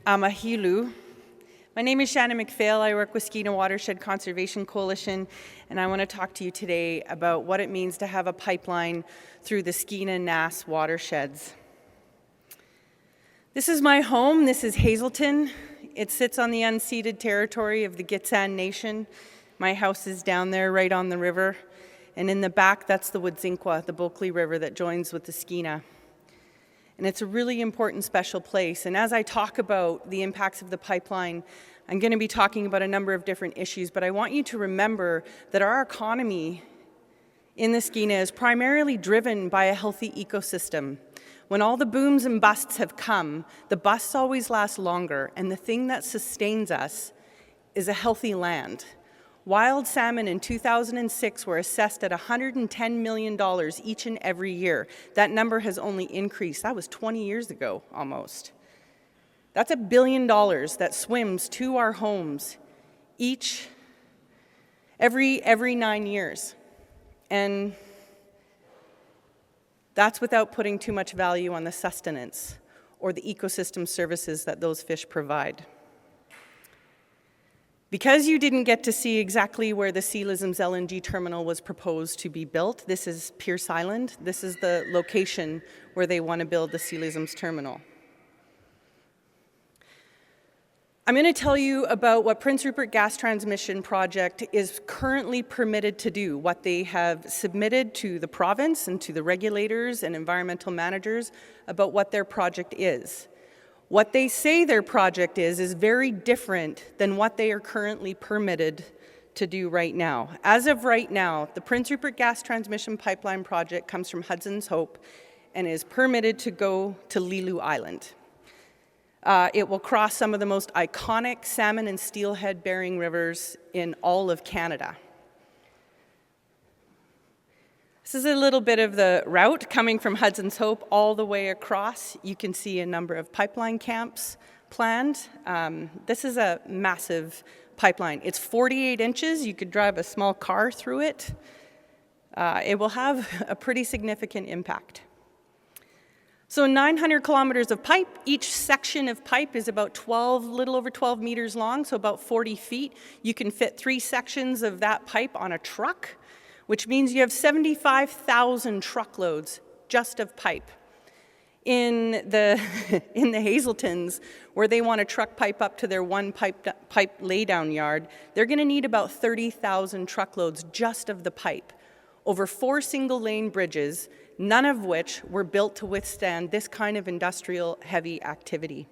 Amahilu. My name is Shannon McPhail. I work with Skeena Watershed Conservation Coalition, and I want to talk to you today about what it means to have a pipeline through the Skeena-Nass watersheds. This is my home. This is Hazelton. It sits on the unceded territory of the Gitxsan Nation. My house is down there right on the river, and in the back, that's the Wudzinqua, the Bulkley River that joins with the Skeena. And it's a really important special place. And as I talk about the impacts of the pipeline, I'm going to be talking about a number of different issues, but I want you to remember that our economy in the Skeena is primarily driven by a healthy ecosystem. When all the booms and busts have come, the busts always last longer, and the thing that sustains us is a healthy land. Wild salmon in 2006 were assessed at $110 million each and every year. That number has only increased. That was 20 years ago, almost. That's $1 billion that swims to our homes every 9 years. And that's without putting too much value on the sustenance or the ecosystem services that those fish provide. Because you didn't get to see exactly where the Lisims LNG terminal was proposed to be built, this is Pierce Island. This is the location where they want to build the Lisims terminal. I'm going to tell you about what Prince Rupert Gas Transmission Project is currently permitted to do, what they have submitted to the province and to the regulators and environmental managers about what their project is. What they say their project is very different than what they are currently permitted to do right now. As of right now, the Prince Rupert Gas Transmission Pipeline Project comes from Hudson's Hope and is permitted to go to Lilu Island. It will cross some of the most iconic salmon and steelhead-bearing rivers in all of Canada. This is a little bit of the route coming from Hudson's Hope all the way across. You can see a number of pipeline camps planned. This is a massive pipeline. It's 48 inches. You could drive a small car through it. It will have a pretty significant impact. So 900 kilometers of pipe. Each section of pipe is about little over 12 meters long, so about 40 feet. You can fit 3 sections of that pipe on a truck, which means you have 75,000 truckloads just of pipe. In the Hazeltons, where they want to truck pipe up to their one pipe laydown yard, they're going to need about 30,000 truckloads just of the pipe over 4 single-lane bridges, none of which were built to withstand this kind of industrial heavy activity.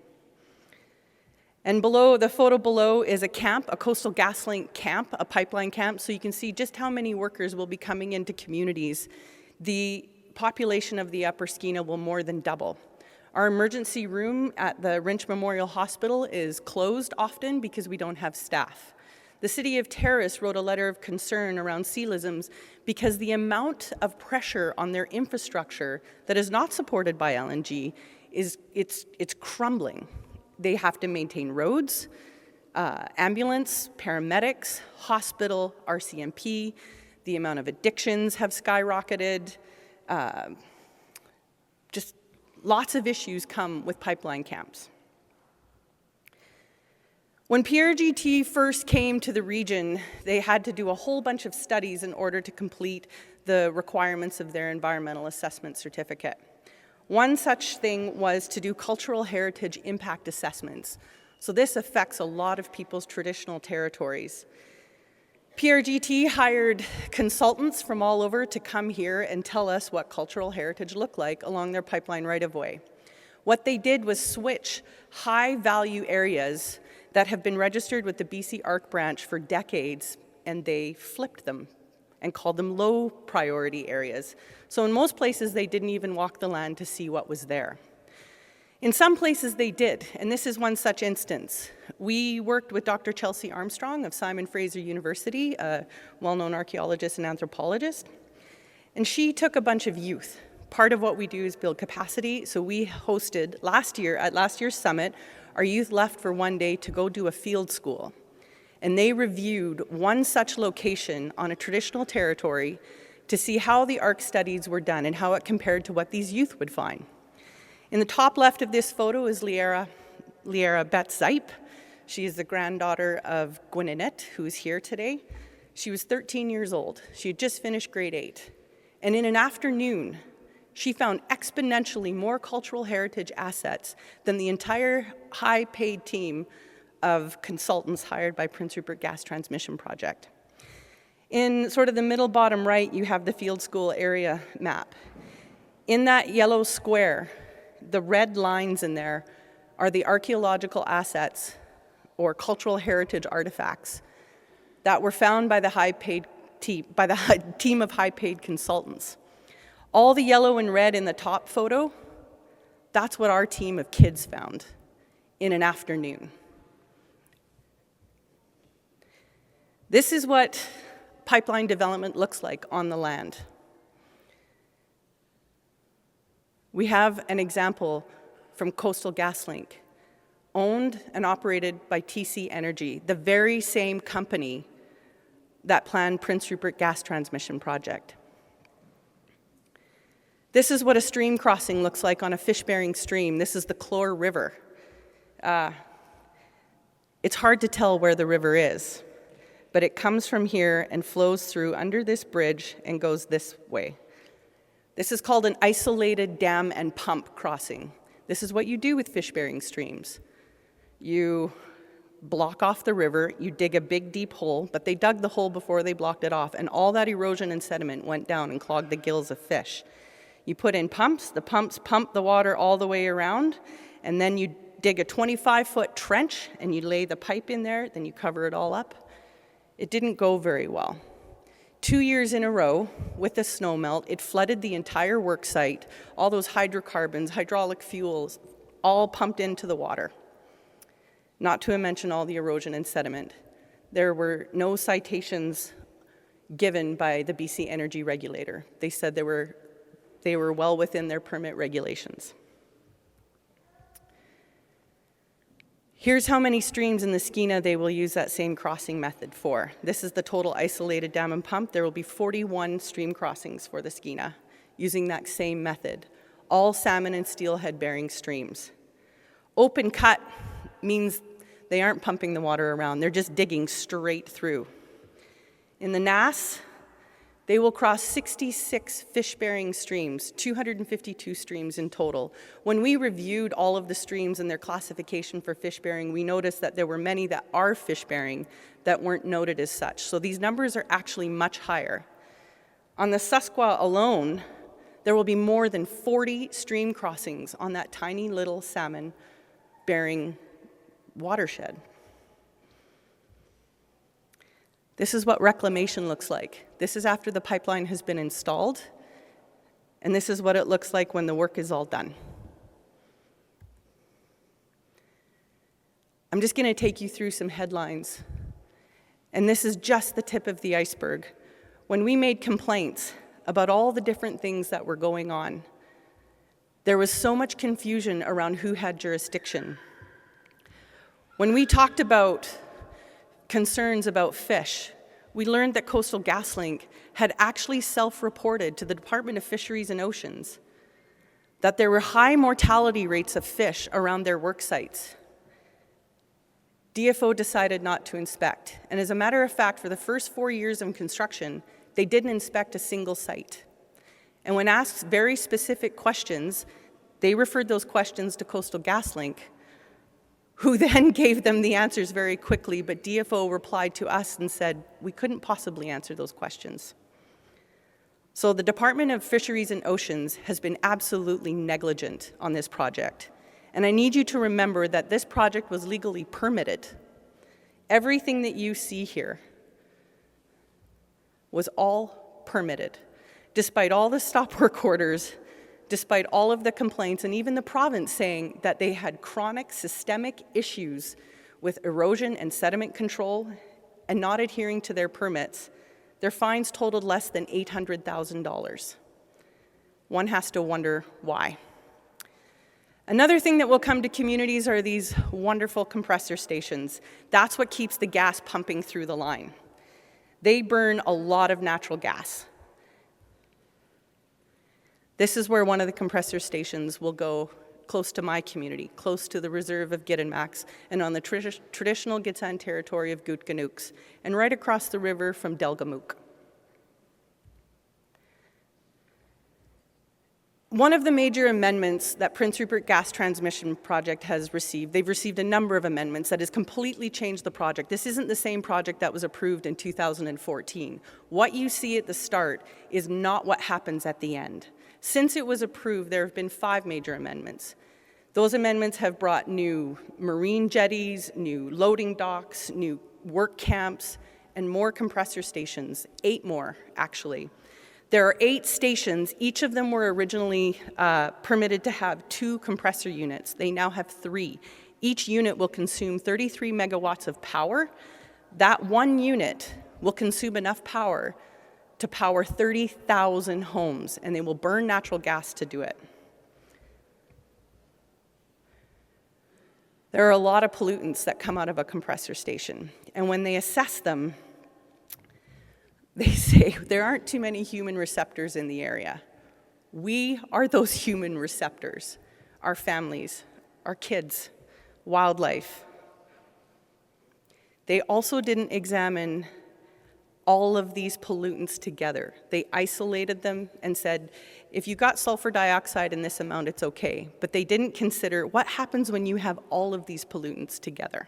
And below, the photo below is a camp, a Coastal GasLink camp, a pipeline camp, so you can see just how many workers will be coming into communities. The population of the Upper Skeena will more than double. Our emergency room at the Wrench Memorial Hospital is closed often because we don't have staff. The City of Terrace wrote a letter of concern around Lisims because the amount of pressure on their infrastructure that is not supported by LNG it's crumbling. They have to maintain roads, ambulance, paramedics, hospital, RCMP. The amount of addictions have skyrocketed. Just lots of issues come with pipeline camps. When PRGT first came to the region, they had to do a whole bunch of studies in order to complete the requirements of their environmental assessment certificate. One such thing was to do cultural heritage impact assessments. So this affects a lot of people's traditional territories. PRGT hired consultants from all over to come here and tell us what cultural heritage looked like along their pipeline right-of-way. What they did was switch high-value areas that have been registered with the BC ARC branch for decades, and they flipped them and called them low-priority areas. So in most places, they didn't even walk the land to see what was there. In some places, they did, and this is one such instance. We worked with Dr. Chelsea Armstrong of Simon Fraser University, a well-known archaeologist and anthropologist, and she took a bunch of youth. Part of what we do is build capacity, so we hosted at last year's summit, our youth left for one day to go do a field school. And they reviewed one such location on a traditional territory to see how the ARC studies were done and how it compared to what these youth would find. In the top left of this photo is Liera Liera Betzipe. She is the granddaughter of Gwyninette, who is here today. She was 13 years old. She had just finished grade 8. And in an afternoon, she found exponentially more cultural heritage assets than the entire high-paid team of consultants hired by Prince Rupert Gas Transmission Project. In sort of the middle bottom right, you have the field school area map. In that yellow square, the red lines in there are the archaeological assets or cultural heritage artifacts that were found by the team of high-paid consultants. All the yellow and red in the top photo, that's what our team of kids found in an afternoon. This is what pipeline development looks like on the land. We have an example from Coastal GasLink, owned and operated by TC Energy, the very same company that planned Prince Rupert Gas Transmission Project. This is what a stream crossing looks like on a fish-bearing stream. This is the Clore River. It's hard to tell where the river is, but it comes from here and flows through under this bridge and goes this way. This is called an isolated dam and pump crossing. This is what you do with fish-bearing streams. You block off the river, you dig a big deep hole, but they dug the hole before they blocked it off, and all that erosion and sediment went down and clogged the gills of fish. You put in pumps, the pumps pump the water all the way around, and then you dig a 25-foot trench and you lay the pipe in there, then you cover it all up. It didn't go very well. 2 years in a row, with the snowmelt, it flooded the entire work site. All those hydrocarbons, hydraulic fuels, all pumped into the water. Not to mention all the erosion and sediment. There were no citations given by the BC Energy regulator. They said they were well within their permit regulations. Here's how many streams in the Skeena they will use that same crossing method for. This is the total isolated dam and pump. There will be 41 stream crossings for the Skeena using that same method. All salmon and steelhead-bearing streams. Open cut means they aren't pumping the water around. They're just digging straight through. In the Nass, they will cross 66 fish-bearing streams, 252 streams in total. When we reviewed all of the streams and their classification for fish-bearing, we noticed that there were many that are fish-bearing that weren't noted as such. So these numbers are actually much higher. On the Susquehanna alone, there will be more than 40 stream crossings on that tiny little salmon-bearing watershed. This is what reclamation looks like. This is after the pipeline has been installed, and this is what it looks like when the work is all done. I'm just going to take you through some headlines, and this is just the tip of the iceberg. When we made complaints about all the different things that were going on, there was so much confusion around who had jurisdiction. When we talked about concerns about fish, we learned that Coastal GasLink had actually self-reported to the Department of Fisheries and Oceans that there were high mortality rates of fish around their work sites. DFO decided not to inspect, and as a matter of fact, for the first 4 years of construction, they didn't inspect a single site. And when asked very specific questions, they referred those questions to Coastal GasLink, who then gave them the answers very quickly, but DFO replied to us and said, we couldn't possibly answer those questions. So the Department of Fisheries and Oceans has been absolutely negligent on this project. And I need you to remember that this project was legally permitted. Everything that you see here was all permitted, despite all the stop work orders, despite all of the complaints, and even the province saying that they had chronic systemic issues with erosion and sediment control and not adhering to their permits. Their fines totaled less than $800,000. One has to wonder why. Another thing that will come to communities are these wonderful compressor stations. That's what keeps the gas pumping through the line. They burn a lot of natural gas. This is where one of the compressor stations will go close to my community, close to the reserve of Gittinmax, and on the traditional Gitxsan territory of Gutganooks, and right across the river from Delgamuuk. One of the major amendments that Prince Rupert Gas Transmission Project has received, they've received a number of amendments that has completely changed the project. This isn't the same project that was approved in 2014. What you see at the start is not what happens at the end. Since it was approved, there have been 5 major amendments. Those amendments have brought new marine jetties, new loading docks, new work camps, and more compressor stations, 8 more, actually. There are 8 stations. Each of them were originally permitted to have 2 compressor units. They now have 3. Each unit will consume 33 megawatts of power. That one unit will consume enough power to power 30,000 homes, and they will burn natural gas to do it. There are a lot of pollutants that come out of a compressor station, and when they assess them, they say there aren't too many human receptors in the area. We are those human receptors, our families, our kids, wildlife. They also didn't examine all of these pollutants together. They isolated them and said, if you got sulfur dioxide in this amount, it's okay. But they didn't consider what happens when you have all of these pollutants together.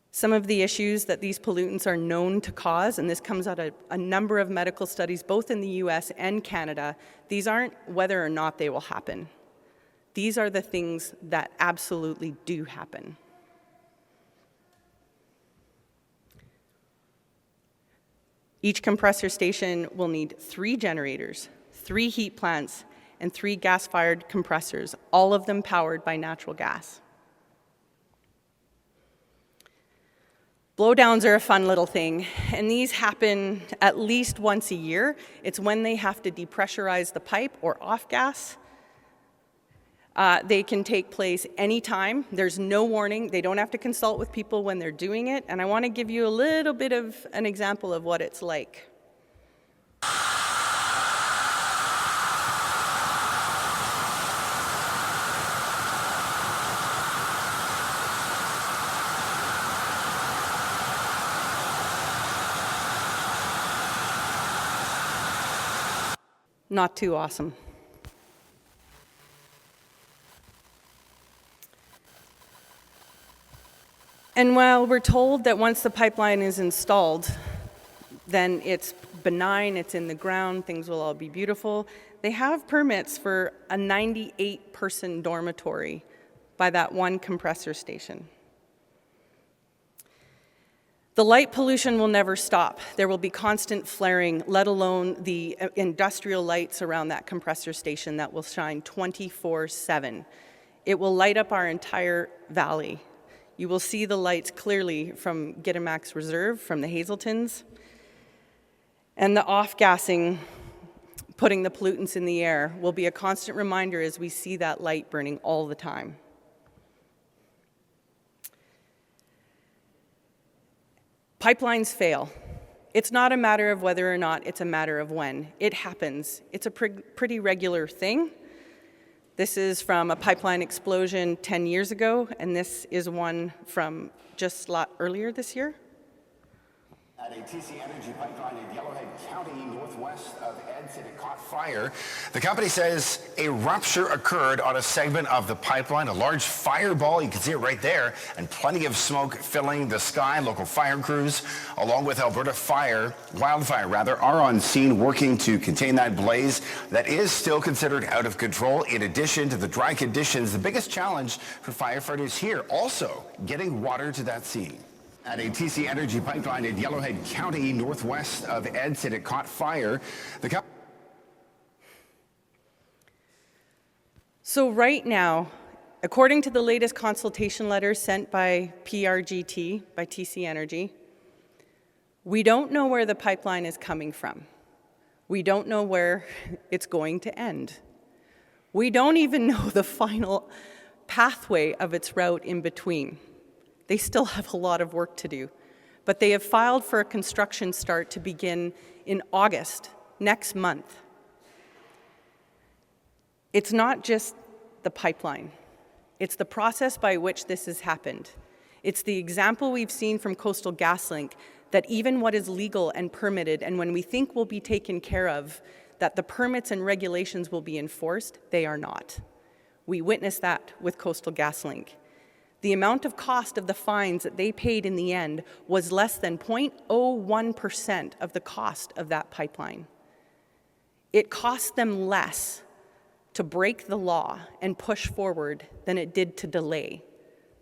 Some of the issues that these pollutants are known to cause, and this comes out of a number of medical studies, both in the US and Canada, these aren't whether or not they will happen. These are the things that absolutely do happen. Each compressor station will need 3 generators, 3 heat plants, and 3 gas-fired compressors, all of them powered by natural gas. Blowdowns are a fun little thing, and these happen at least once a year. It's when they have to depressurize the pipe or off gas. They can take place anytime. There's no warning. They don't have to consult with people when they're doing it, and I want to give you a little bit of an example of what it's like. Not too awesome. And while we're told that once the pipeline is installed, then it's benign, it's in the ground, things will all be beautiful, they have permits for a 98-person dormitory by that one compressor station. The light pollution will never stop. There will be constant flaring, let alone the industrial lights around that compressor station that will shine 24/7. It will light up our entire valley. You will see the lights clearly from Gittinmax Reserve, from the Hazeltons, and the off-gassing, putting the pollutants in the air, will be a constant reminder as we see that light burning all the time. Pipelines fail. It's not a matter of whether or not, it's a matter of when. It happens. It's a pretty regular thing. This is from a pipeline explosion 10 years ago, and this is one from just earlier this year. At a TC Energy pipeline in Yellowhead County, northwest of Edson, it caught fire. The company says a rupture occurred on a segment of the pipeline, a large fireball, you can see it right there, and plenty of smoke filling the sky. Local fire crews, along with Alberta Wildfire, are on scene working to contain that blaze that is still considered out of control. In addition to the dry conditions, the biggest challenge for firefighters here, also getting water to that scene. At a TC Energy pipeline in Yellowhead County, northwest of Edson, it caught fire. So right now, according to the latest consultation letter sent by PRGT, by TC Energy, we don't know where the pipeline is coming from. We don't know where it's going to end. We don't even know the final pathway of its route in between. They still have a lot of work to do, but they have filed for a construction start to begin in August, next month. It's not just the pipeline. It's the process by which this has happened. It's the example we've seen from Coastal GasLink that even what is legal and permitted, and when we think will be taken care of, that the permits and regulations will be enforced, they are not. We witnessed that with Coastal GasLink. The amount of cost of the fines that they paid in the end was less than 0.01% of the cost of that pipeline. It cost them less to break the law and push forward than it did to delay.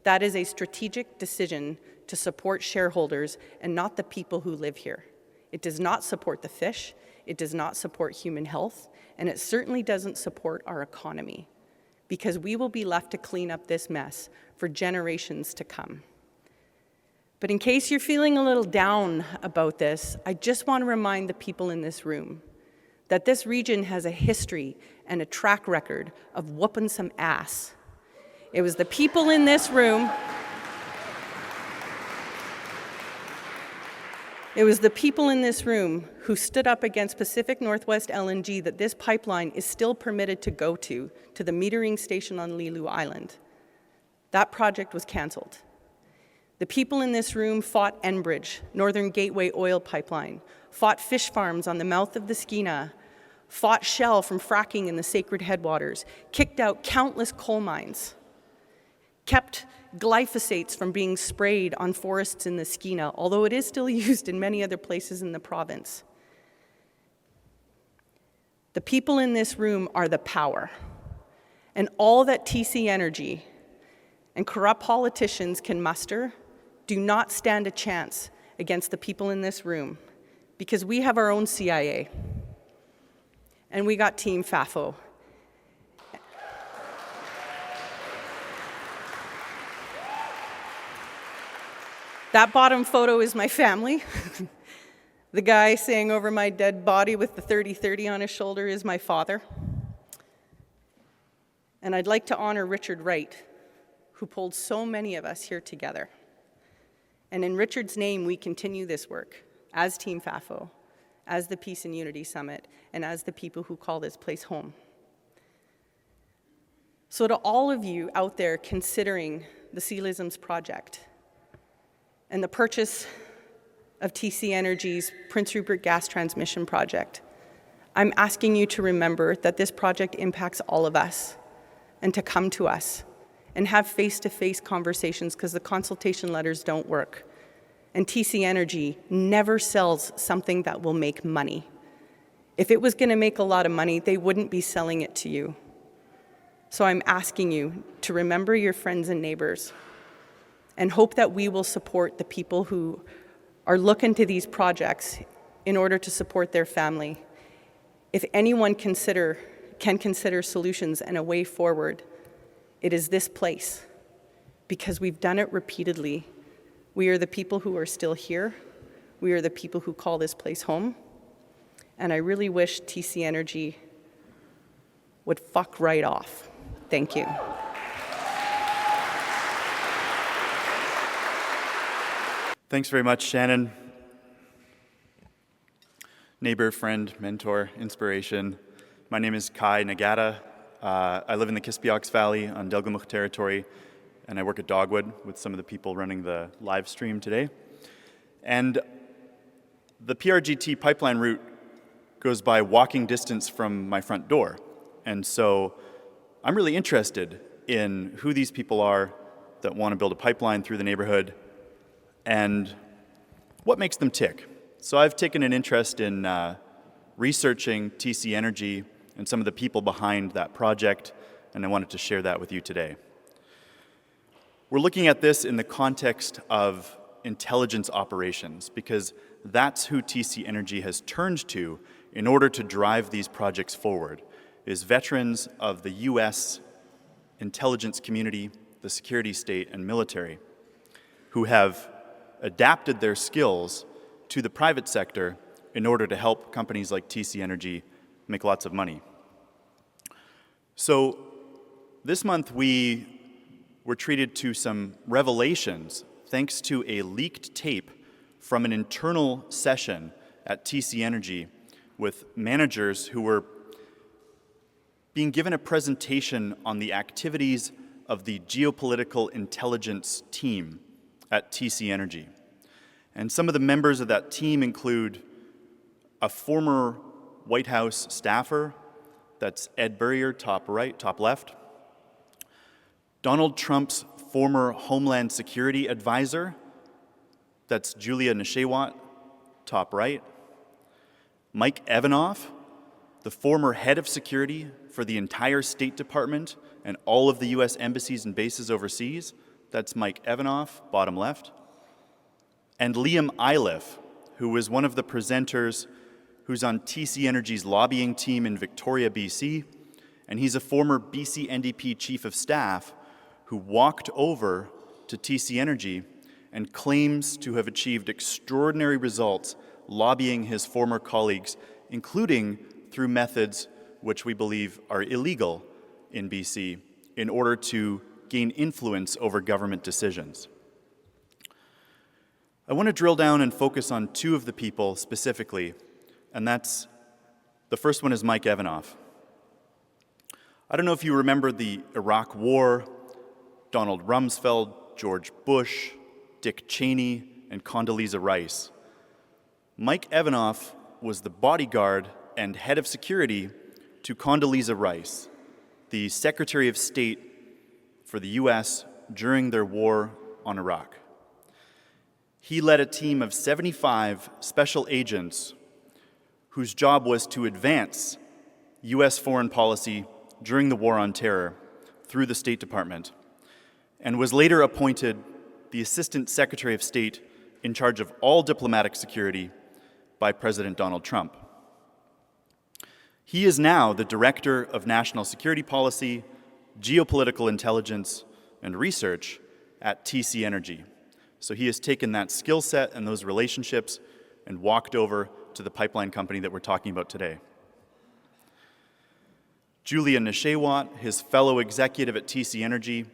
That is a strategic decision to support shareholders and not the people who live here. It does not support the fish, it does not support human health, and it certainly doesn't support our economy, because we will be left to clean up this mess for generations to come. But in case you're feeling a little down about this, I just want to remind the people in this room that this region has a history and a track record of whooping some ass. It was the people in this room who stood up against Pacific Northwest LNG that this pipeline is still permitted to go to the metering station on Lilu Island. That project was canceled. The people in this room fought Enbridge, Northern Gateway oil pipeline, fought fish farms on the mouth of the Skeena, fought Shell from fracking in the sacred headwaters, kicked out countless coal mines, kept glyphosates from being sprayed on forests in the Skeena, although it is still used in many other places in the province. The people in this room are the power, and all that TC Energy and corrupt politicians can muster do not stand a chance against the people in this room, because we have our own CIA, and we got Team FAFO. That bottom photo is my family. The guy saying over my dead body with the 30-30 on his shoulder is my father. And I'd like to honor Richard Wright, who pulled so many of us here together. And in Richard's name, we continue this work as Team FAFO, as the Peace and Unity Summit, and as the people who call this place home. So to all of you out there considering the Lisims project and the purchase of TC Energy's Prince Rupert gas transmission project, I'm asking you to remember that this project impacts all of us, and to come to us and have face-to-face conversations, because the consultation letters don't work. And TC Energy never sells something that will make money. If it was going to make a lot of money, they wouldn't be selling it to you. So I'm asking you to remember your friends and neighbors, and hope that we will support the people who are looking to these projects in order to support their family. If anyone can consider solutions and a way forward, it is this place, because we've done it repeatedly. We are the people who are still here. We are the people who call this place home. And I really wish TC Energy would fuck right off. Thank you. Thanks very much, Shannon. Neighbor, friend, mentor, inspiration. My name is Kai Nagata. I live in the Kispiox Valley on Delgamuukw territory, and I work at Dogwood with some of the people running the live stream today. And the PRGT pipeline route goes by walking distance from my front door. And so I'm really interested in who these people are that want to build a pipeline through the neighborhood and what makes them tick. So I've taken an interest in researching TC Energy and some of the people behind that project, and I wanted to share that with you today. We're looking at this in the context of intelligence operations, because that's who TC Energy has turned to in order to drive these projects forward, is veterans of the US intelligence community, the security state, and military, who have adapted their skills to the private sector in order to help companies like TC Energy make lots of money. So this month we were treated to some revelations thanks to a leaked tape from an internal session at TC Energy with managers who were being given a presentation on the activities of the geopolitical intelligence team at TC Energy. And some of the members of that team include a former White House staffer, that's Ed Burrier, top right, top left. Donald Trump's former Homeland Security advisor, that's Julia Neshewat, top right. Mike Evanoff, the former head of security for the entire State Department and all of the US embassies and bases overseas, that's Mike Evanoff, bottom left. And Liam Iliff, who was one of the presenters who's on TC Energy's lobbying team in Victoria, BC, and he's a former BC NDP chief of staff who walked over to TC Energy and claims to have achieved extraordinary results lobbying his former colleagues, including through methods which we believe are illegal in BC, in order to gain influence over government decisions. I want to drill down and focus on two of the people specifically, and the first one is Mike Evanoff. I don't know if you remember the Iraq War, Donald Rumsfeld, George Bush, Dick Cheney, and Condoleezza Rice. Mike Evanoff was the bodyguard and head of security to Condoleezza Rice, the Secretary of State for the US during their war on Iraq. He led a team of 75 special agents whose job was to advance US foreign policy during the War on Terror through the State Department, and was later appointed the Assistant Secretary of State in charge of all diplomatic security by President Donald Trump. He is now the Director of National Security Policy, Geopolitical Intelligence, and Research at TC Energy. So he has taken that skill set and those relationships and walked over to the pipeline company that we're talking about today. Julia Neshewat, his fellow executive at TC Energy,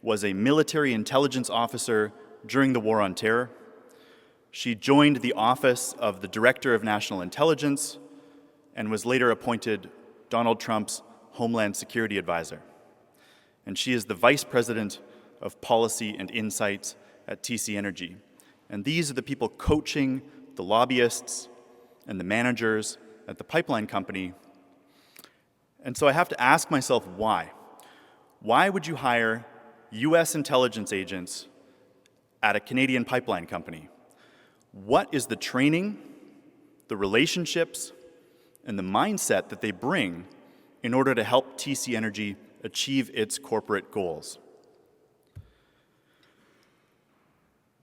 was a military intelligence officer during the War on Terror. She joined the office of the Director of National Intelligence and was later appointed Donald Trump's Homeland Security Advisor. And she is the Vice President of Policy and Insights at TC Energy. And these are the people coaching the lobbyists and the managers at the pipeline company. And so I have to ask myself, why? Why would you hire US intelligence agents at a Canadian pipeline company? What is the training, the relationships, and the mindset that they bring in order to help TC Energy achieve its corporate goals?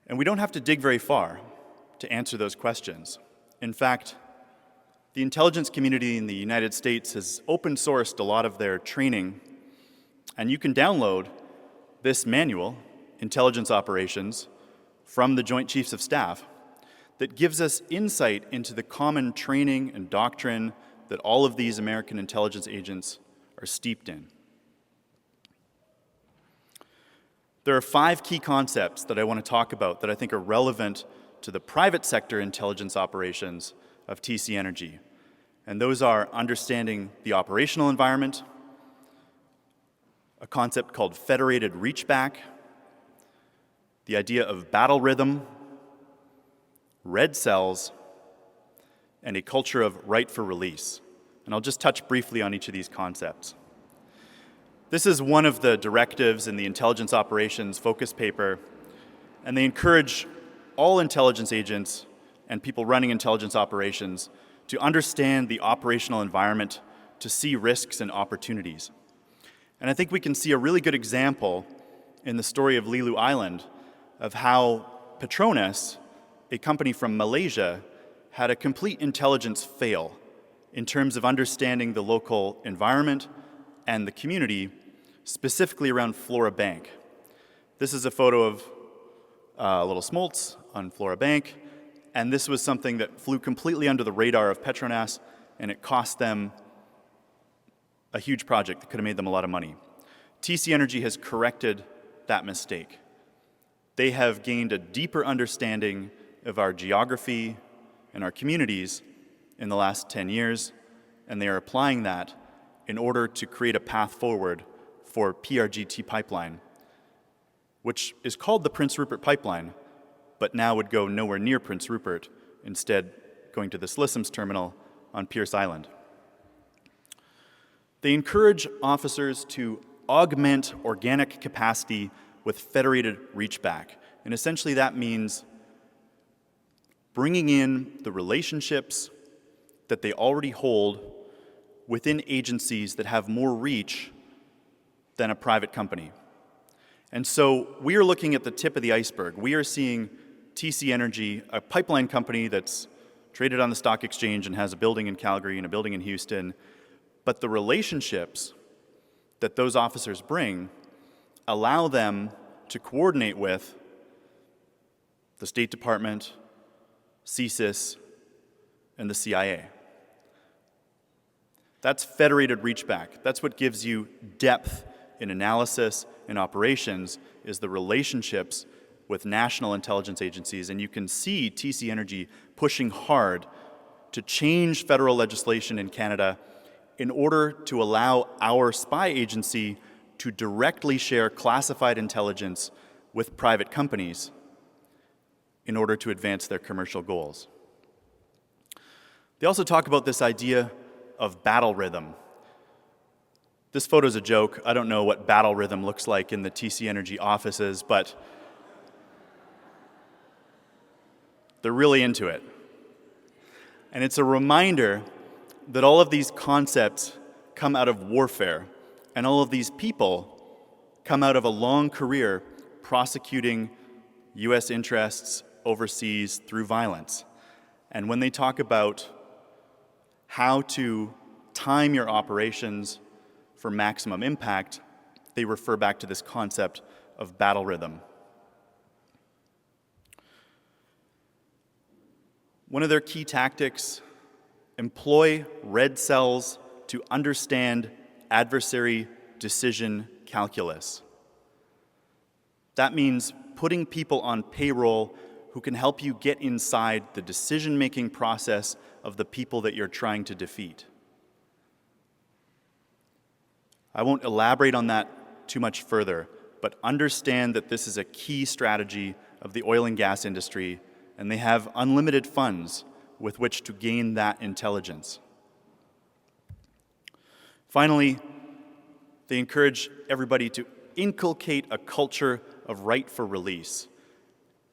And we don't have to dig very far to answer those questions. In fact, the intelligence community in the United States has open-sourced a lot of their training, and you can download this manual, Intelligence Operations, from the Joint Chiefs of Staff, that gives us insight into the common training and doctrine that all of these American intelligence agents are steeped in. There are 5 key concepts that I want to talk about that I think are relevant to the private sector intelligence operations of TC Energy. And those are understanding the operational environment, a concept called federated reachback, the idea of battle rhythm, red cells, and a culture of right for release. And I'll just touch briefly on each of these concepts. This is one of the directives in the intelligence operations focus paper, and they encourage all intelligence agents and people running intelligence operations to understand the operational environment, to see risks and opportunities. And I think we can see a really good example in the story of Lilu Island of how Petronas, a company from Malaysia, had a complete intelligence fail in terms of understanding the local environment and the community, specifically around Flora Bank. This is a photo of little smolts on Flora Bank, and this was something that flew completely under the radar of Petronas, and it cost them a huge project that could have made them a lot of money. TC Energy has corrected that mistake. They have gained a deeper understanding of our geography and our communities in the last 10 years, and they are applying that in order to create a path forward for PRGT pipeline, which is called the Prince Rupert pipeline, but now would go nowhere near Prince Rupert, instead going to this Lisims terminal on Pierce Island. They encourage officers to augment organic capacity with federated reachback. And essentially that means bringing in the relationships that they already hold within agencies that have more reach than a private company. And so we are looking at the tip of the iceberg. We are seeing TC Energy, a pipeline company that's traded on the stock exchange and has a building in Calgary and a building in Houston, but the relationships that those officers bring allow them to coordinate with the State Department, CSIS, and the CIA. That's federated reachback. That's what gives you depth in analysis and operations, is the relationships with national intelligence agencies. And you can see TC Energy pushing hard to change federal legislation in Canada in order to allow our spy agency to directly share classified intelligence with private companies in order to advance their commercial goals. They also talk about this idea of battle rhythm. This photo is a joke. I don't know what battle rhythm looks like in the TC Energy offices, but they're really into it. And it's a reminder that all of these concepts come out of warfare, and all of these people come out of a long career prosecuting US interests overseas through violence. And when they talk about how to time your operations for maximum impact, they refer back to this concept of battle rhythm. One of their key tactics: employ red cells to understand adversary decision calculus. That means putting people on payroll who can help you get inside the decision-making process of the people that you're trying to defeat. I won't elaborate on that too much further, but understand that this is a key strategy of the oil and gas industry, and they have unlimited funds with which to gain that intelligence. Finally, they encourage everybody to inculcate a culture of right for release.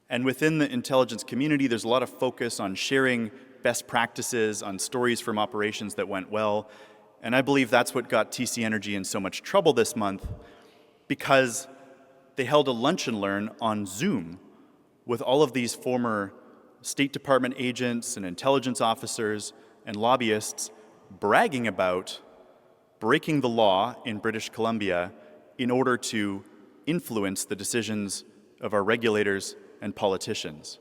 And within the intelligence community, there's a lot of focus on sharing best practices, on stories from operations that went well. And I believe that's what got TC Energy in so much trouble this month, because they held a lunch and learn on Zoom with all of these former State Department agents and intelligence officers and lobbyists bragging about breaking the law in British Columbia in order to influence the decisions of our regulators and politicians.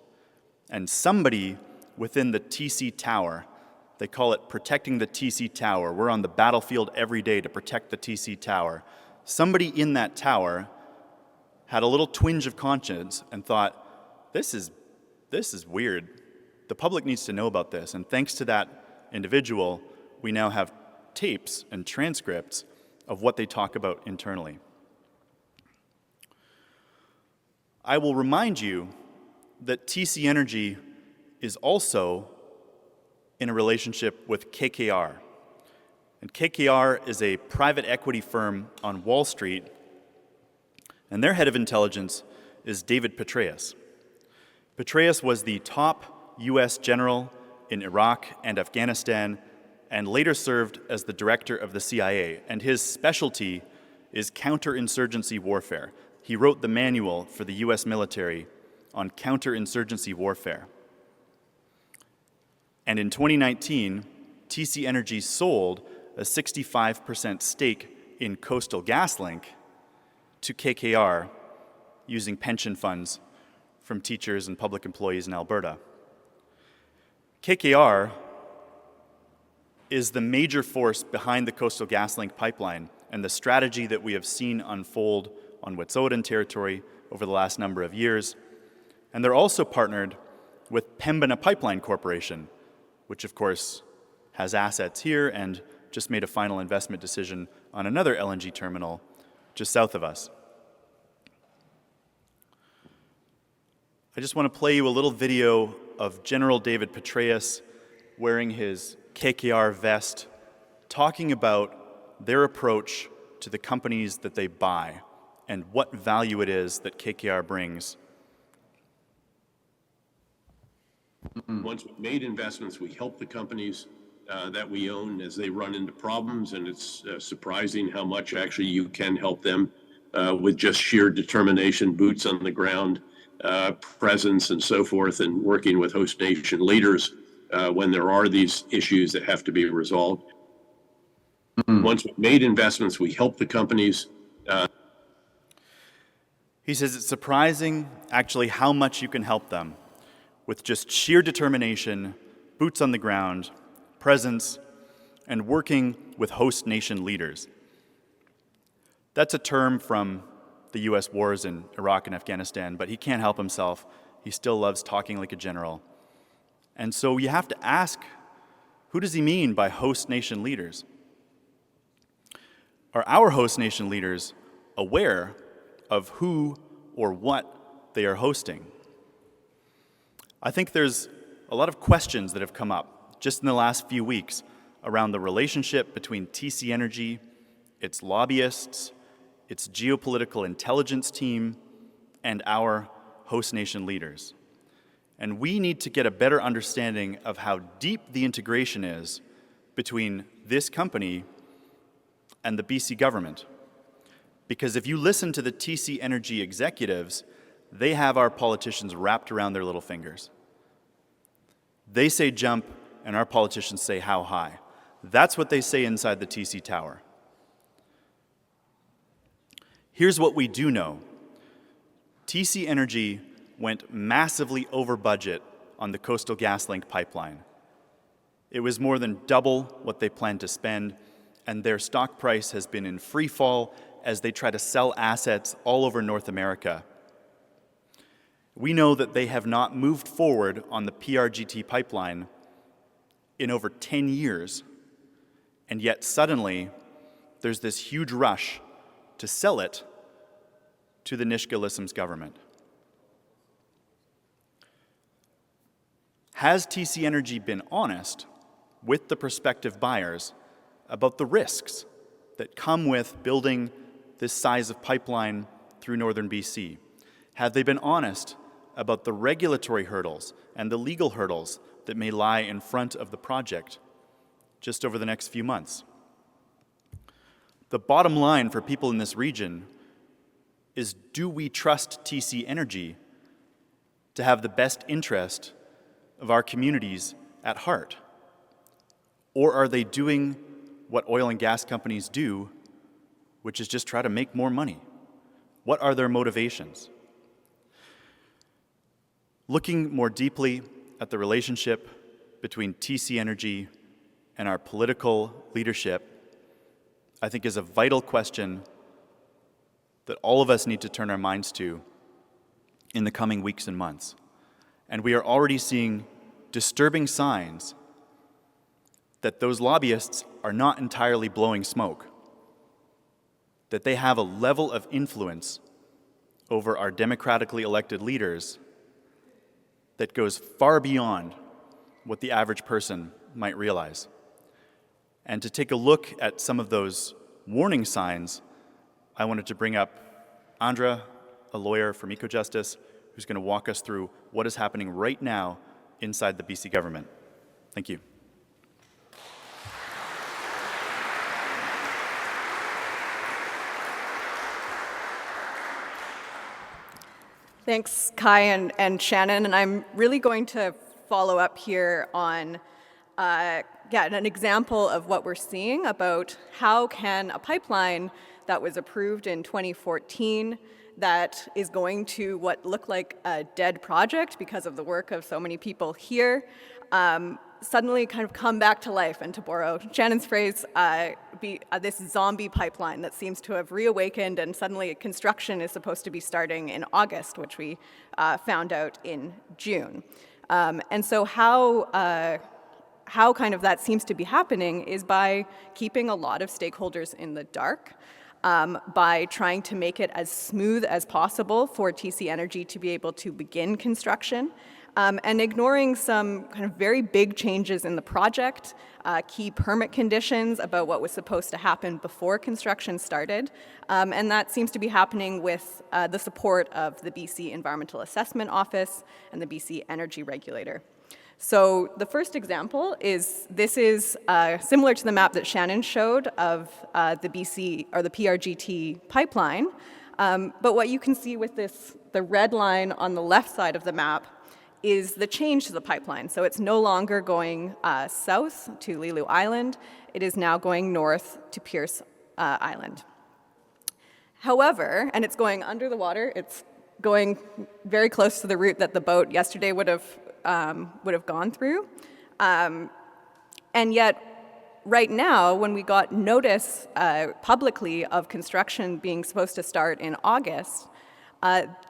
And somebody within the TC Tower, they call it protecting the TC Tower. We're on the battlefield every day to protect the TC Tower. Somebody in that tower had a little twinge of conscience and thought, this is weird. The public needs to know about this. And thanks to that individual, we now have tapes and transcripts of what they talk about internally. I will remind you that TC Energy is also in a relationship with KKR. And KKR is a private equity firm on Wall Street, and their head of intelligence is David Petraeus. Petraeus was the top US general in Iraq and Afghanistan, and later served as the director of the CIA, and his specialty is counterinsurgency warfare. He wrote the manual for the US military on counterinsurgency warfare. And in 2019, TC Energy sold a 65% stake in Coastal GasLink to KKR using pension funds from teachers and public employees in Alberta. KKR is the major force behind the Coastal GasLink pipeline and the strategy that we have seen unfold on Wet'suwet'en territory over the last number of years. And they're also partnered with Pembina Pipeline Corporation, which of course has assets here and just made a final investment decision on another LNG terminal just south of us. I just want to play you a little video of General David Petraeus wearing his KKR vest, talking about their approach to the companies that they buy and what value it is that KKR brings. Once we've made investments, we help the companies that we own as they run into problems, and it's surprising how much actually you can help them with just sheer determination, boots on the ground, presence, and so forth, and working with host nation leaders when there are these issues that have to be resolved. Once we've made investments, we help the companies. He says it's surprising, actually, how much you can help them with just sheer determination, boots on the ground, presence, and working with host nation leaders. That's a term from the US wars in Iraq and Afghanistan, but he can't help himself. He still loves talking like a general. And so you have to ask, who does he mean by host nation leaders? Are our host nation leaders aware of who or what they are hosting? I think there's a lot of questions that have come up just in the last few weeks around the relationship between TC Energy, its lobbyists, its geopolitical intelligence team, and our host nation leaders. And we need to get a better understanding of how deep the integration is between this company and the BC government. Because if you listen to the TC Energy executives, they have our politicians wrapped around their little fingers. They say jump, and our politicians say how high. That's what they say inside the TC Tower. Here's what we do know. TC Energy went massively over budget on the Coastal GasLink pipeline. It was more than double what they planned to spend, and their stock price has been in free fall as they try to sell assets all over North America. We know that they have not moved forward on the PRGT pipeline in over 10 years, and yet suddenly there's this huge rush to sell it to the Nisga'a Lisims government. Has TC Energy been honest with the prospective buyers about the risks that come with building this size of pipeline through northern BC? Have they been honest about the regulatory hurdles and the legal hurdles that may lie in front of the project just over the next few months? The bottom line for people in this region is, do we trust TC Energy to have the best interest of our communities at heart? Or are they doing what oil and gas companies do, which is just try to make more money? What are their motivations? Looking more deeply at the relationship between TC Energy and our political leadership, I think is a vital question that all of us need to turn our minds to in the coming weeks and months. And we are already seeing disturbing signs that those lobbyists are not entirely blowing smoke, that they have a level of influence over our democratically elected leaders that goes far beyond what the average person might realize. And to take a look at some of those warning signs, I wanted to bring up Andhra, a lawyer from EcoJustice, who's going to walk us through what is happening right now inside the BC government. Thank you. Thanks, Kai and Shannon. And I'm really going to follow up here on an example of what we're seeing about how can a pipeline that was approved in 2014 that is going to what looked like a dead project because of the work of so many people here suddenly kind of come back to life, and to borrow Shannon's phrase, be this zombie pipeline that seems to have reawakened, and suddenly construction is supposed to be starting in August, which we found out in June. And so how how kind of that seems to be happening is by keeping a lot of stakeholders in the dark, by trying to make it as smooth as possible for TC Energy to be able to begin construction, and ignoring some kind of very big changes in the project, key permit conditions about what was supposed to happen before construction started. And that seems to be happening with the support of the BC Environmental Assessment Office and the BC Energy Regulator. So the first example is, this is similar to the map that Shannon showed of the BC, or the PRGT pipeline. But what you can see with this, the red line on the left side of the map, is the change to the pipeline. So it's no longer going south to Lilu Island. It is now going north to Pierce Island. However, and it's going under the water, it's going very close to the route that the boat yesterday would have gone through. And yet, right now, when we got notice publicly of construction being supposed to start in August,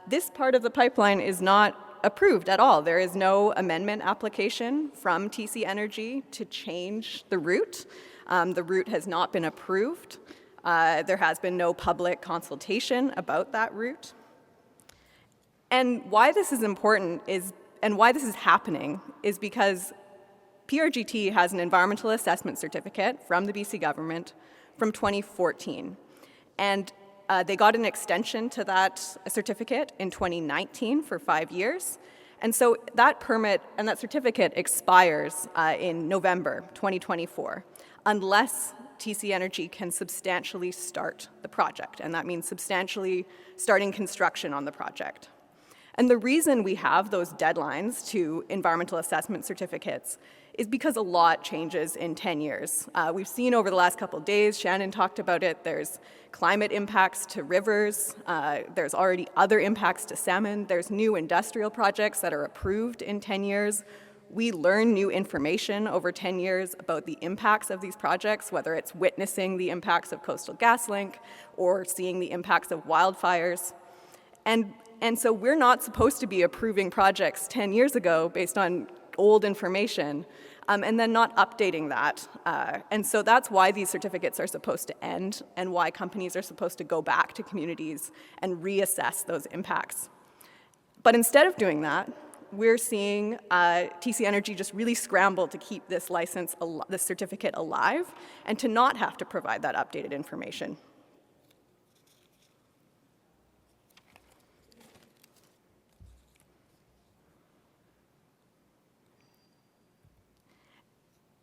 this part of the pipeline is not approved at all. There is no amendment application from TC Energy to change the route. The route has not been approved. There has been no public consultation about that route. And why this is important is, and why this is happening, is because PRGT has an environmental assessment certificate from the BC government from 2014. And they got an extension to that certificate in 2019 for 5 years. And so that permit and that certificate expires in November 2024, unless TC Energy can substantially start the project. And that means substantially starting construction on the project. And the reason we have those deadlines to environmental assessment certificates is because a lot changes in 10 years. We've seen over the last couple of days, Shannon talked about it, there's climate impacts to rivers, there's already other impacts to salmon, there's new industrial projects that are approved in 10 years. We learn new information over 10 years about the impacts of these projects, whether it's witnessing the impacts of Coastal GasLink or seeing the impacts of wildfires. And so we're not supposed to be approving projects 10 years ago based on old information, and then not updating that. And so that's why these certificates are supposed to end, and why companies are supposed to go back to communities and reassess those impacts. But instead of doing that, we're seeing TC Energy just really scramble to keep this license, this certificate alive, and to not have to provide that updated information.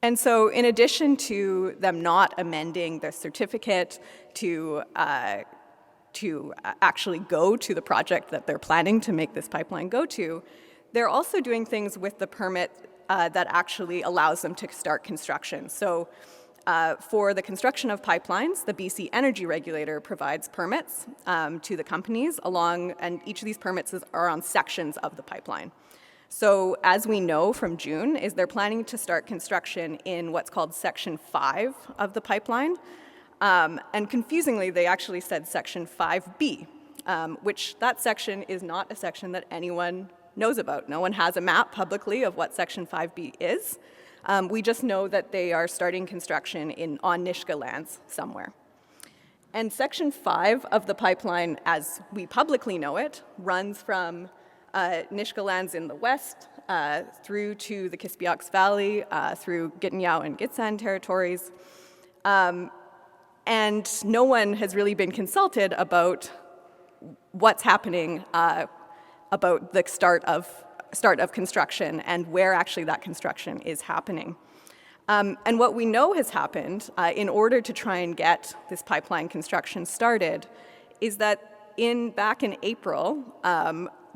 And so in addition to them not amending the certificate to actually go to the project that they're planning to make this pipeline go to, they're also doing things with the permit that actually allows them to start construction. So for the construction of pipelines, the BC Energy Regulator provides permits to the companies and each of these permits are on sections of the pipeline. So as we know from June, is they're planning to start construction in what's called Section 5 of the pipeline. And confusingly, they actually said Section 5B, which that section is not a section that anyone knows about. No one has a map publicly of what Section 5B is. We just know that they are starting construction on Nisga'a lands somewhere. And Section 5 of the pipeline, as we publicly know it, runs from Nisga'a lands in the west through to the Kispiox Valley, through Gitineau and Gitxsan territories. And no one has really been consulted about what's happening about the start of construction and where actually that construction is happening. And what we know has happened in order to try and get this pipeline construction started is that back in April,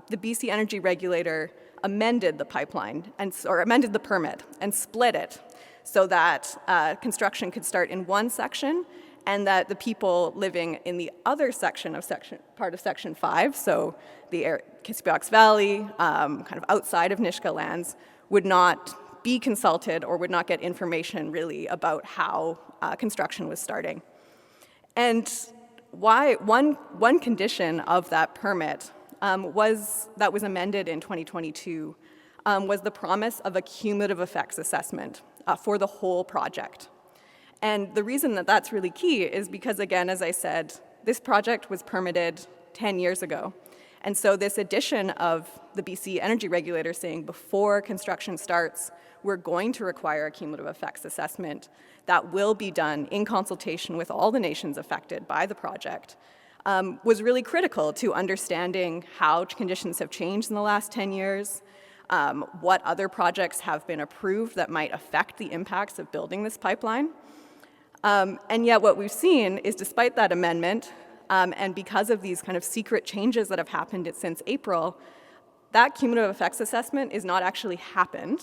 the BC Energy Regulator amended the pipeline, or amended the permit and split it so that construction could start in one section and that the people living in the other part of Section 5, so the Kispiox Valley, kind of outside of Nisga'a lands, would not be consulted or would not get information really about how construction was starting. And one condition of that permit that was amended in 2022 was the promise of a cumulative effects assessment for the whole project. And the reason that that's really key is because, again, as I said, this project was permitted 10 years ago. And so this addition of the BC Energy Regulator saying before construction starts, we're going to require a cumulative effects assessment that will be done in consultation with all the nations affected by the project, was really critical to understanding how conditions have changed in the last 10 years, what other projects have been approved that might affect the impacts of building this pipeline. And yet what we've seen is, despite that amendment, and because of these kind of secret changes that have happened since April, that cumulative effects assessment is not actually happened.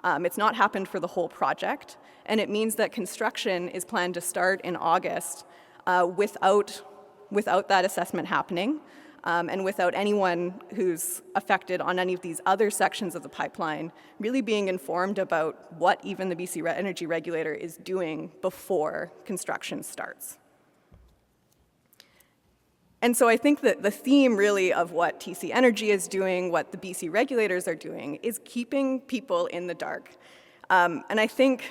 It's not happened for the whole project, and it means that construction is planned to start in August without that assessment happening, and without anyone who's affected on any of these other sections of the pipeline really being informed about what even the BC Energy Regulator is doing before construction starts. And so I think that the theme really of what TC Energy is doing, what the BC regulators are doing, is keeping people in the dark. And I think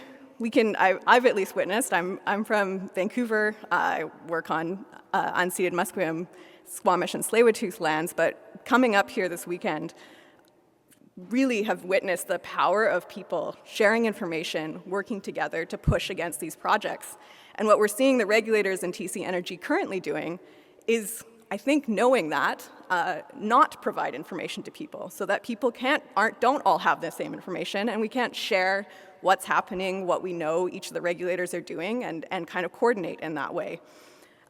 I've at least witnessed, I'm from Vancouver, I work on unceded Musqueam, Squamish, and Tsleil-Waututh lands, but coming up here this weekend, really have witnessed the power of people sharing information, working together to push against these projects. And what we're seeing the regulators in TC Energy currently doing is, I think, knowing that, not provide information to people so that people don't all have the same information, and we can't share what's happening, what we know each of the regulators are doing, and kind of coordinate in that way.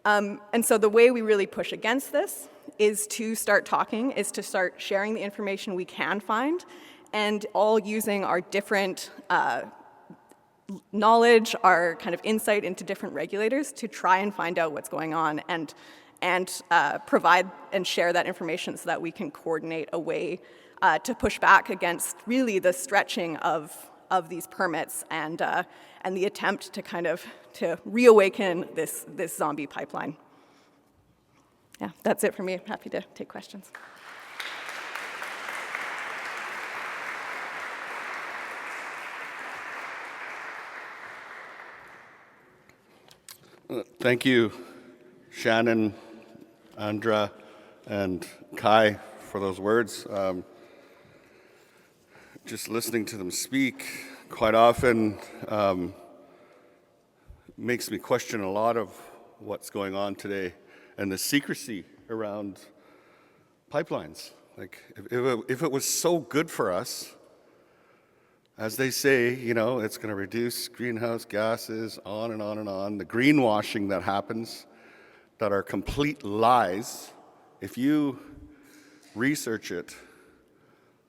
And so the way we really push against this is to start talking, is to start sharing the information we can find, and all using our different knowledge, our kind of insight into different regulators to try and find out what's going on and provide and share that information so that we can coordinate a way to push back against really the stretching of these permits and the attempt to kind of to reawaken this zombie pipeline. Yeah, that's it for me. I'm happy to take questions. Thank you, Shannon, Andhra, and Kai for those words. Just listening to them speak quite often makes me question a lot of what's going on today and the secrecy around pipelines. Like, if it was so good for us, as they say, you know, it's going to reduce greenhouse gases, on and on and on, the greenwashing that happens, that are complete lies. If you research it,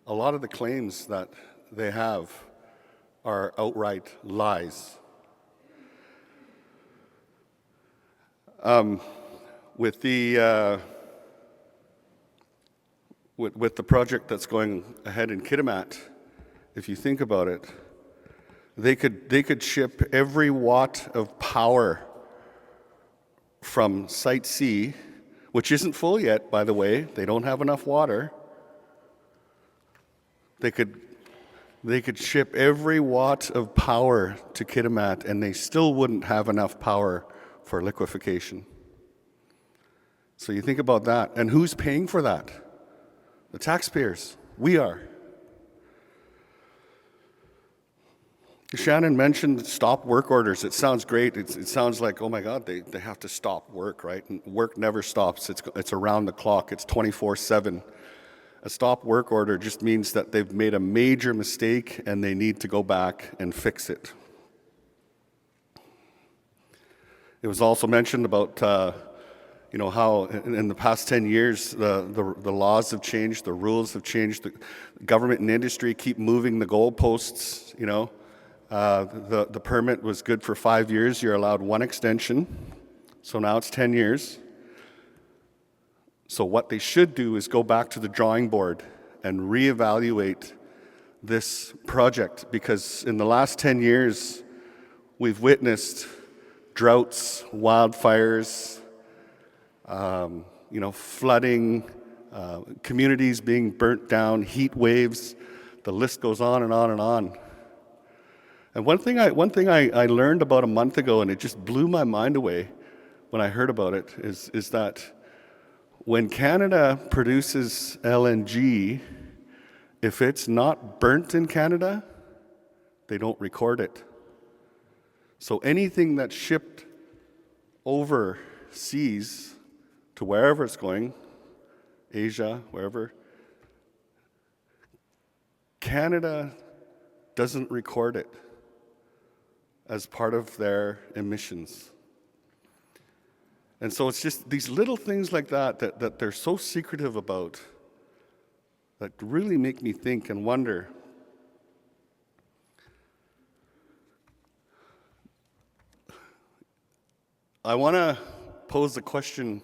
a lot of the claims that they have are outright lies. With the project that's going ahead in Kitimat, if you think about it, they could ship every watt of power from Site C, which isn't full yet, by the way. They don't have enough water. They could ship every watt of power to Kitimat, and they still wouldn't have enough power for liquefaction. So you think about that, and who's paying for that? The taxpayers. We are. Shannon mentioned stop work orders. It sounds great. It sounds like, oh my God, they have to stop work, right? And work never stops. It's around the clock. It's 24/7. A stop work order just means that they've made a major mistake and they need to go back and fix it. It was also mentioned about how in the past 10 years the laws have changed, the rules have changed, the government and industry keep moving the goalposts. The permit was good for 5 years. You're allowed one extension, so now it's 10 years. So what they should do is go back to the drawing board and reevaluate this project, because in the last 10 years we've witnessed droughts, wildfires, flooding, communities being burnt down, heat waves. The list goes on and on and on. And one thing I learned about a month ago, and it just blew my mind away when I heard about it, is that when Canada produces LNG, if it's not burnt in Canada, they don't record it. So anything that's shipped overseas to wherever it's going, Asia, wherever, Canada doesn't record it as part of their emissions. And so it's just these little things like that they're so secretive about that really make me think and wonder. I want to pose a question,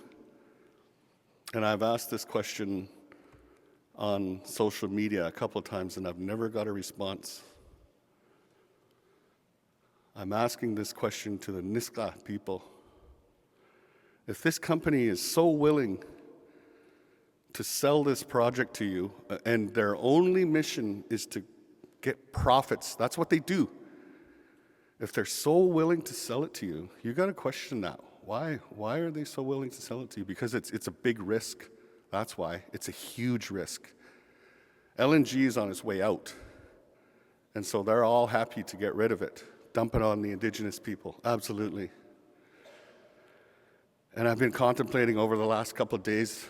and I've asked this question on social media a couple of times, and I've never got a response. I'm asking this question to the Niska people. If this company is so willing to sell this project to you, and their only mission is to get profits, that's what they do. If they're so willing to sell it to you, you got to question that. Why are they so willing to sell it to you? Because it's a big risk. That's why. It's a huge risk. LNG is on its way out. And so they're all happy to get rid of it. Dump it on the indigenous people. Absolutely. And I've been contemplating over the last couple of days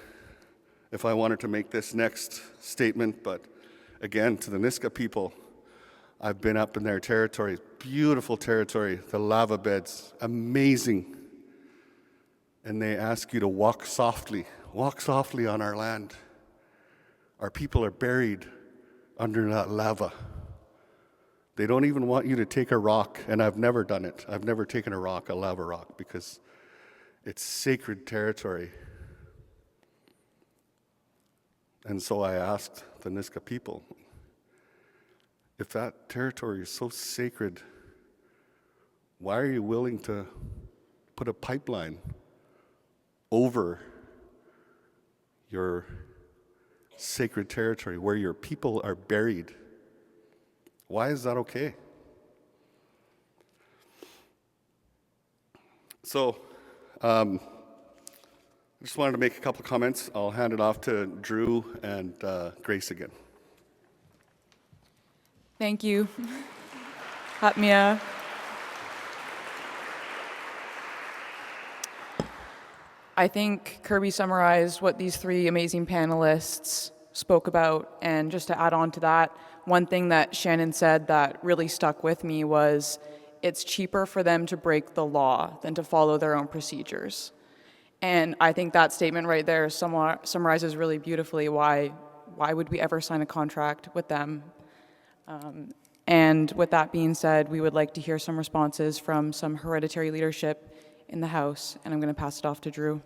if I wanted to make this next statement, but again, to the Niska people, I've been up in their territory, beautiful territory, the lava beds, amazing. And they ask you to walk softly on our land. Our people are buried under that lava. They don't even want you to take a rock, and I've never done it. I've never taken a rock, a lava rock, because it's sacred territory. And so I asked the Niska people, if that territory is so sacred, why are you willing to put a pipeline over your sacred territory where your people are buried? Why is that okay? So, I just wanted to make a couple of comments. I'll hand it off to Drew and Grace again. Thank you, Hatmia. I think Kirby summarized what these three amazing panelists spoke about, and just to add on to that, one thing that Shannon said that really stuck with me was it's cheaper for them to break the law than to follow their own procedures. And I think that statement right there summarizes really beautifully why would we ever sign a contract with them. And with that being said, we would like to hear some responses from some hereditary leadership in the House, and I'm going to pass it off to Drew.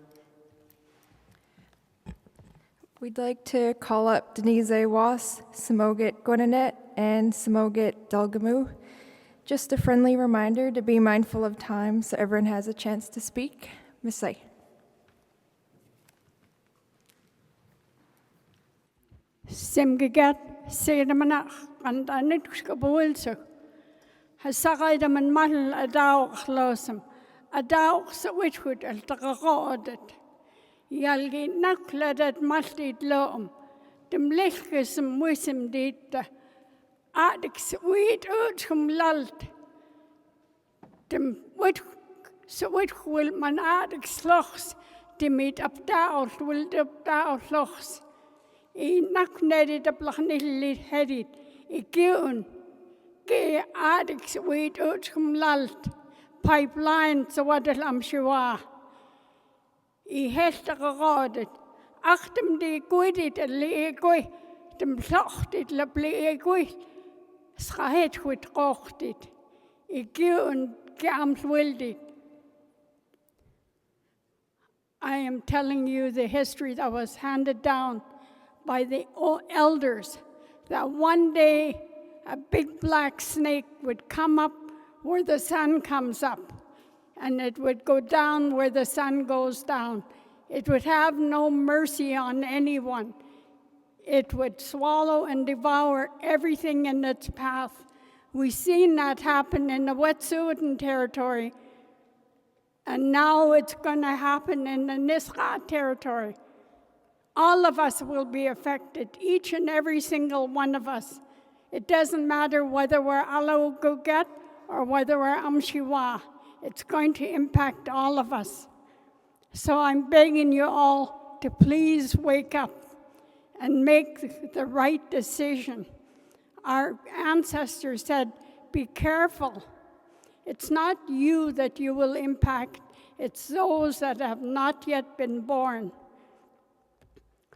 We'd like to call up Denise Was, Samogit Gwinanet, and Samogit Delgamu. Just a friendly reminder to be mindful of time so everyone has a chance to speak. Misai. Semgegat Sedamanach and Anitskabuilso has Sagaida man Mal a dog losum, a dog so which would al Tagaroded. Yalgi Nakledat Maltid Lom, dem Lechkism Wissim dita, Adix Wheat Urchum Lalt, dem which so which will man Adix Lochs, dimit up down, will up down Lochs. I naknedit a blachnillit headed, I given, gay addicts wait utcum lalt, pipeline so what a lamshua. I hest a gerodet, achtem de guidit a leegoi, dem plochtit la bleegoi, schahet with rochtit, I given gams wildit. I am telling you the history that was handed down by the elders, that one day a big black snake would come up where the sun comes up, and it would go down where the sun goes down. It would have no mercy on anyone. It would swallow and devour everything in its path. We've seen that happen in the Wet'suwet'en territory, and now it's going to happen in the Nisga'a territory. All of us will be affected, each and every single one of us. It doesn't matter whether we're Alaoguget or whether we're Amshiwa. It's going to impact all of us. So I'm begging you all to please wake up and make the right decision. Our ancestors said, be careful. It's not you that you will impact, it's those that have not yet been born.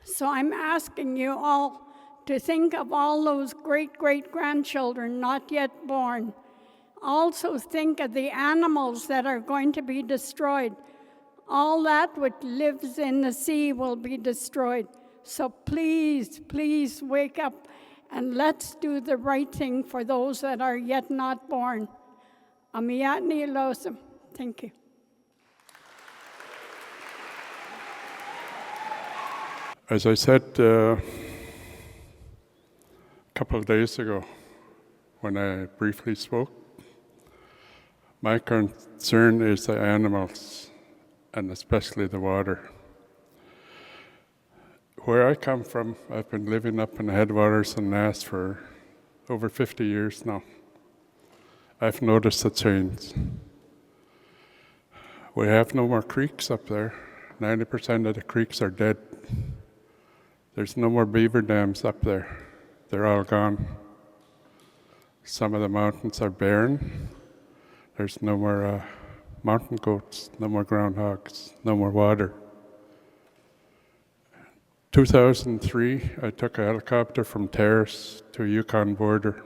So I'm asking you all to think of all those great-great-grandchildren not yet born. Also think of the animals that are going to be destroyed. All that which lives in the sea will be destroyed. So please, please wake up and let's do the right thing for those that are yet not born. Amiyatni Losum. Thank you. As I said a couple of days ago when I briefly spoke, my concern is the animals and especially the water. Where I come from, I've been living up in the headwaters in Nass for over 50 years now. I've noticed a change. We have no more creeks up there. 90% of the creeks are dead. There's no more beaver dams up there. They're all gone. Some of the mountains are barren. There's no more mountain goats, no more groundhogs, no more water. 2003, I took a helicopter from Terrace to Yukon border.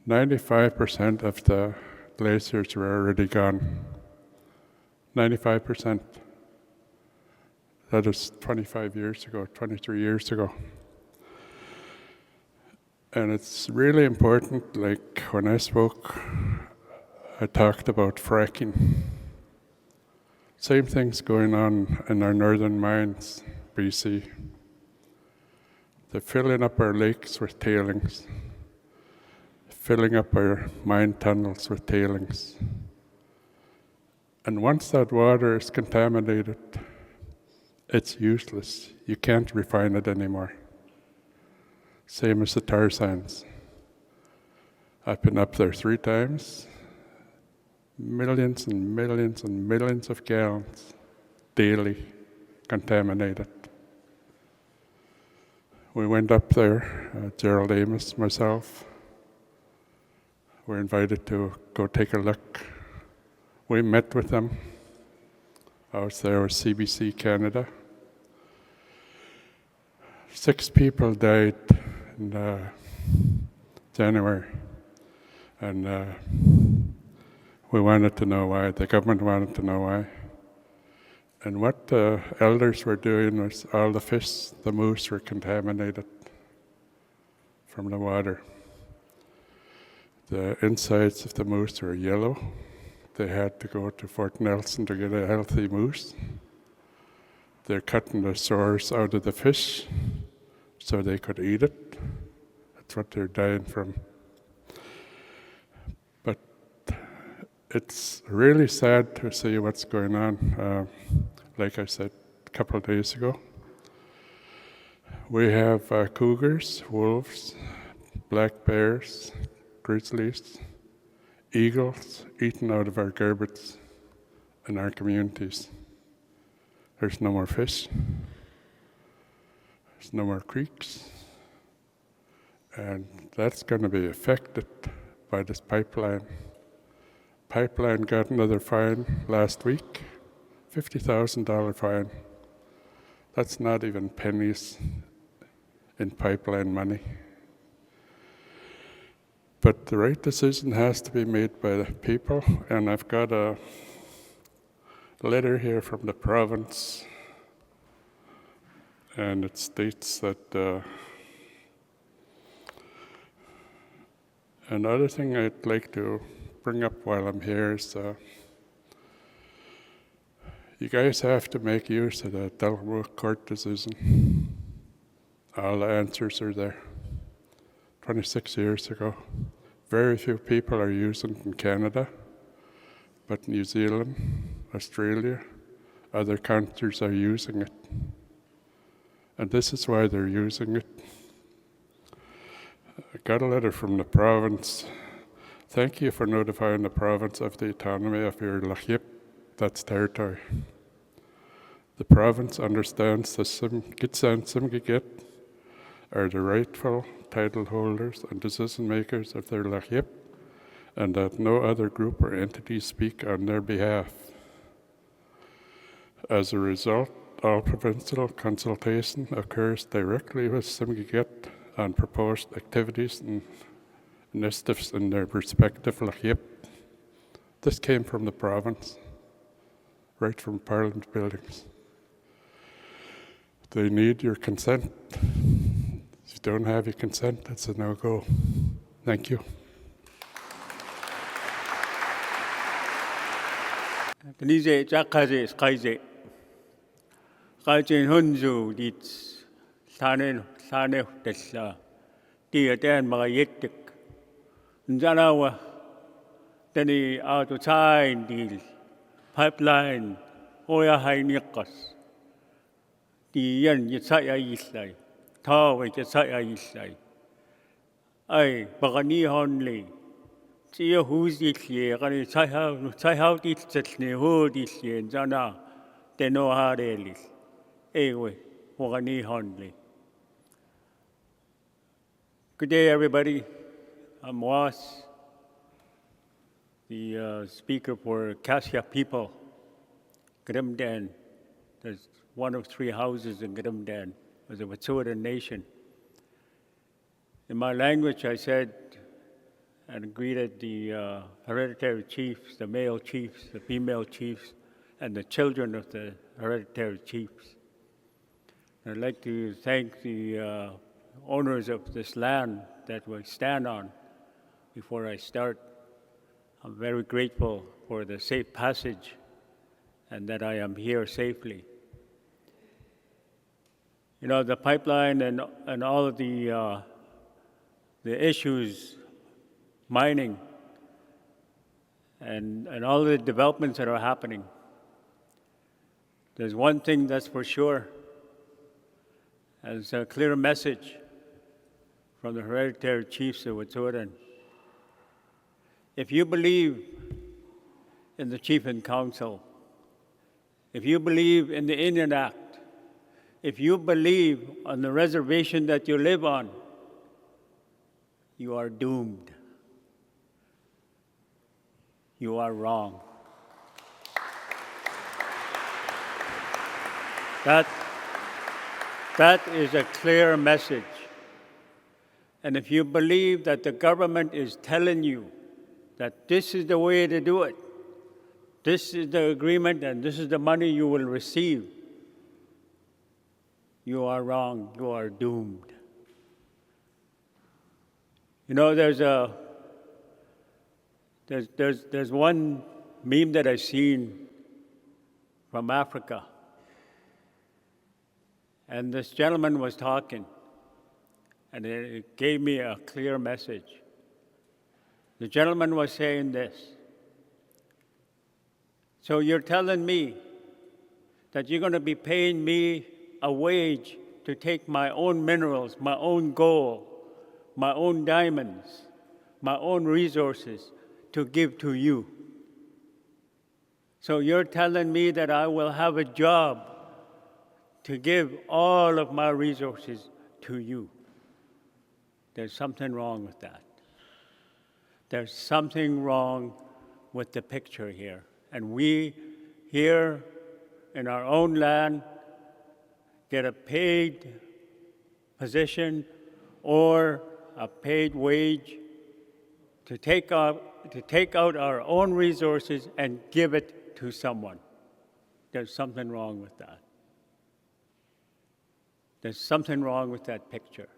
95% of the glaciers were already gone. 95%. That is 25 years ago, 23 years ago. And it's really important, like when I spoke, I talked about fracking. Same thing's going on in our northern mines, BC. They're filling up our lakes with tailings, filling up our mine tunnels with tailings. And once that water is contaminated, it's useless. You can't refine it anymore. Same as the tar sands. I've been up there 3 times. Millions and millions and millions of gallons daily contaminated. We went up there, Gerald Amos, myself. We're invited to go take a look. We met with them. I was there with CBC Canada. 6 people died in January. And we wanted to know why. The government wanted to know why. And what the elders were doing was all the fish, the moose, were contaminated from the water. The insides of the moose were yellow. They had to go to Fort Nelson to get a healthy moose. They're cutting the sores out of the fish so they could eat it. That's what they're dying from. But it's really sad to see what's going on. Like I said a couple of days ago, we have cougars, wolves, black bears, grizzlies, eagles eating out of our garbage in our communities. There's no more fish. There's no more creeks. And that's going to be affected by this pipeline. Pipeline got another fine last week, $50,000 fine. That's not even pennies in pipeline money. But the right decision has to be made by the people, and I've got a letter here from the province, and it states that another thing I'd like to bring up while I'm here is you guys have to make use of the Delaware court decision. All the answers are there. 26 years ago. Very few people are using it in Canada, but New Zealand, Australia, other countries are using it. And this is why they're using it. I got a letter from the province. Thank you for notifying the province of the autonomy of your Lachip, that's territory. The province understands the Gitsan Simgigit are the rightful title holders and decision makers of their Lachip, and that no other group or entity speak on their behalf. As a result, all provincial consultation occurs directly with Simgigit on proposed activities and initiatives in their respective Lachip. This came from the province, right from Parliament buildings. They need your consent. If you don't have your consent, that's a no-go. Thank you. Denise Jakaze Skaise. Kajin Hunzu dit Sane Tesla. Dia Dan Magayetik. Njanawa. Deni auto sign deal. Pipeline. Oya Hainikas. Dian Yetsaya Islay. Tawe Yetsaya Islay. Ay, Bagani Honley. See who's this year, and it's how this Setney, who this year, Jana, they know how they live. Anyway, Bagani Honley. Good day, everybody. I'm Was, the speaker for Kasia people, Grimdan. There's one of 3 houses in Grimdan, as a Wet'suwet'en nation. In my language, I said and greeted the hereditary chiefs, the male chiefs, the female chiefs, and the children of the hereditary chiefs. I'd like to thank the owners of this land that we stand on before I start. I'm very grateful for the safe passage and that I am here safely. You know, the pipeline and all of the issues, mining, and all the developments that are happening. There's one thing that's for sure, and it's a clear message from the hereditary chiefs of Wet'suwet'en. If you believe in the Chief and Council, if you believe in the Indian Act, if you believe on the reservation that you live on, you are doomed. You are wrong. That is a clear message. And if you believe that the government is telling you that this is the way to do it, this is the agreement and this is the money you will receive, you are wrong. You are doomed. You know, there's one meme that I've seen from Africa. And this gentleman was talking, and it gave me a clear message. The gentleman was saying this: so you're telling me that you're going to be paying me a wage to take my own minerals, my own gold, my own diamonds, my own resources to give to you. So you're telling me that I will have a job to give all of my resources to you. There's something wrong with that. There's something wrong with the picture here. And we here in our own land get a paid position or a paid wage to take out our own resources and give it to someone. There's something wrong with that. There's something wrong with that picture.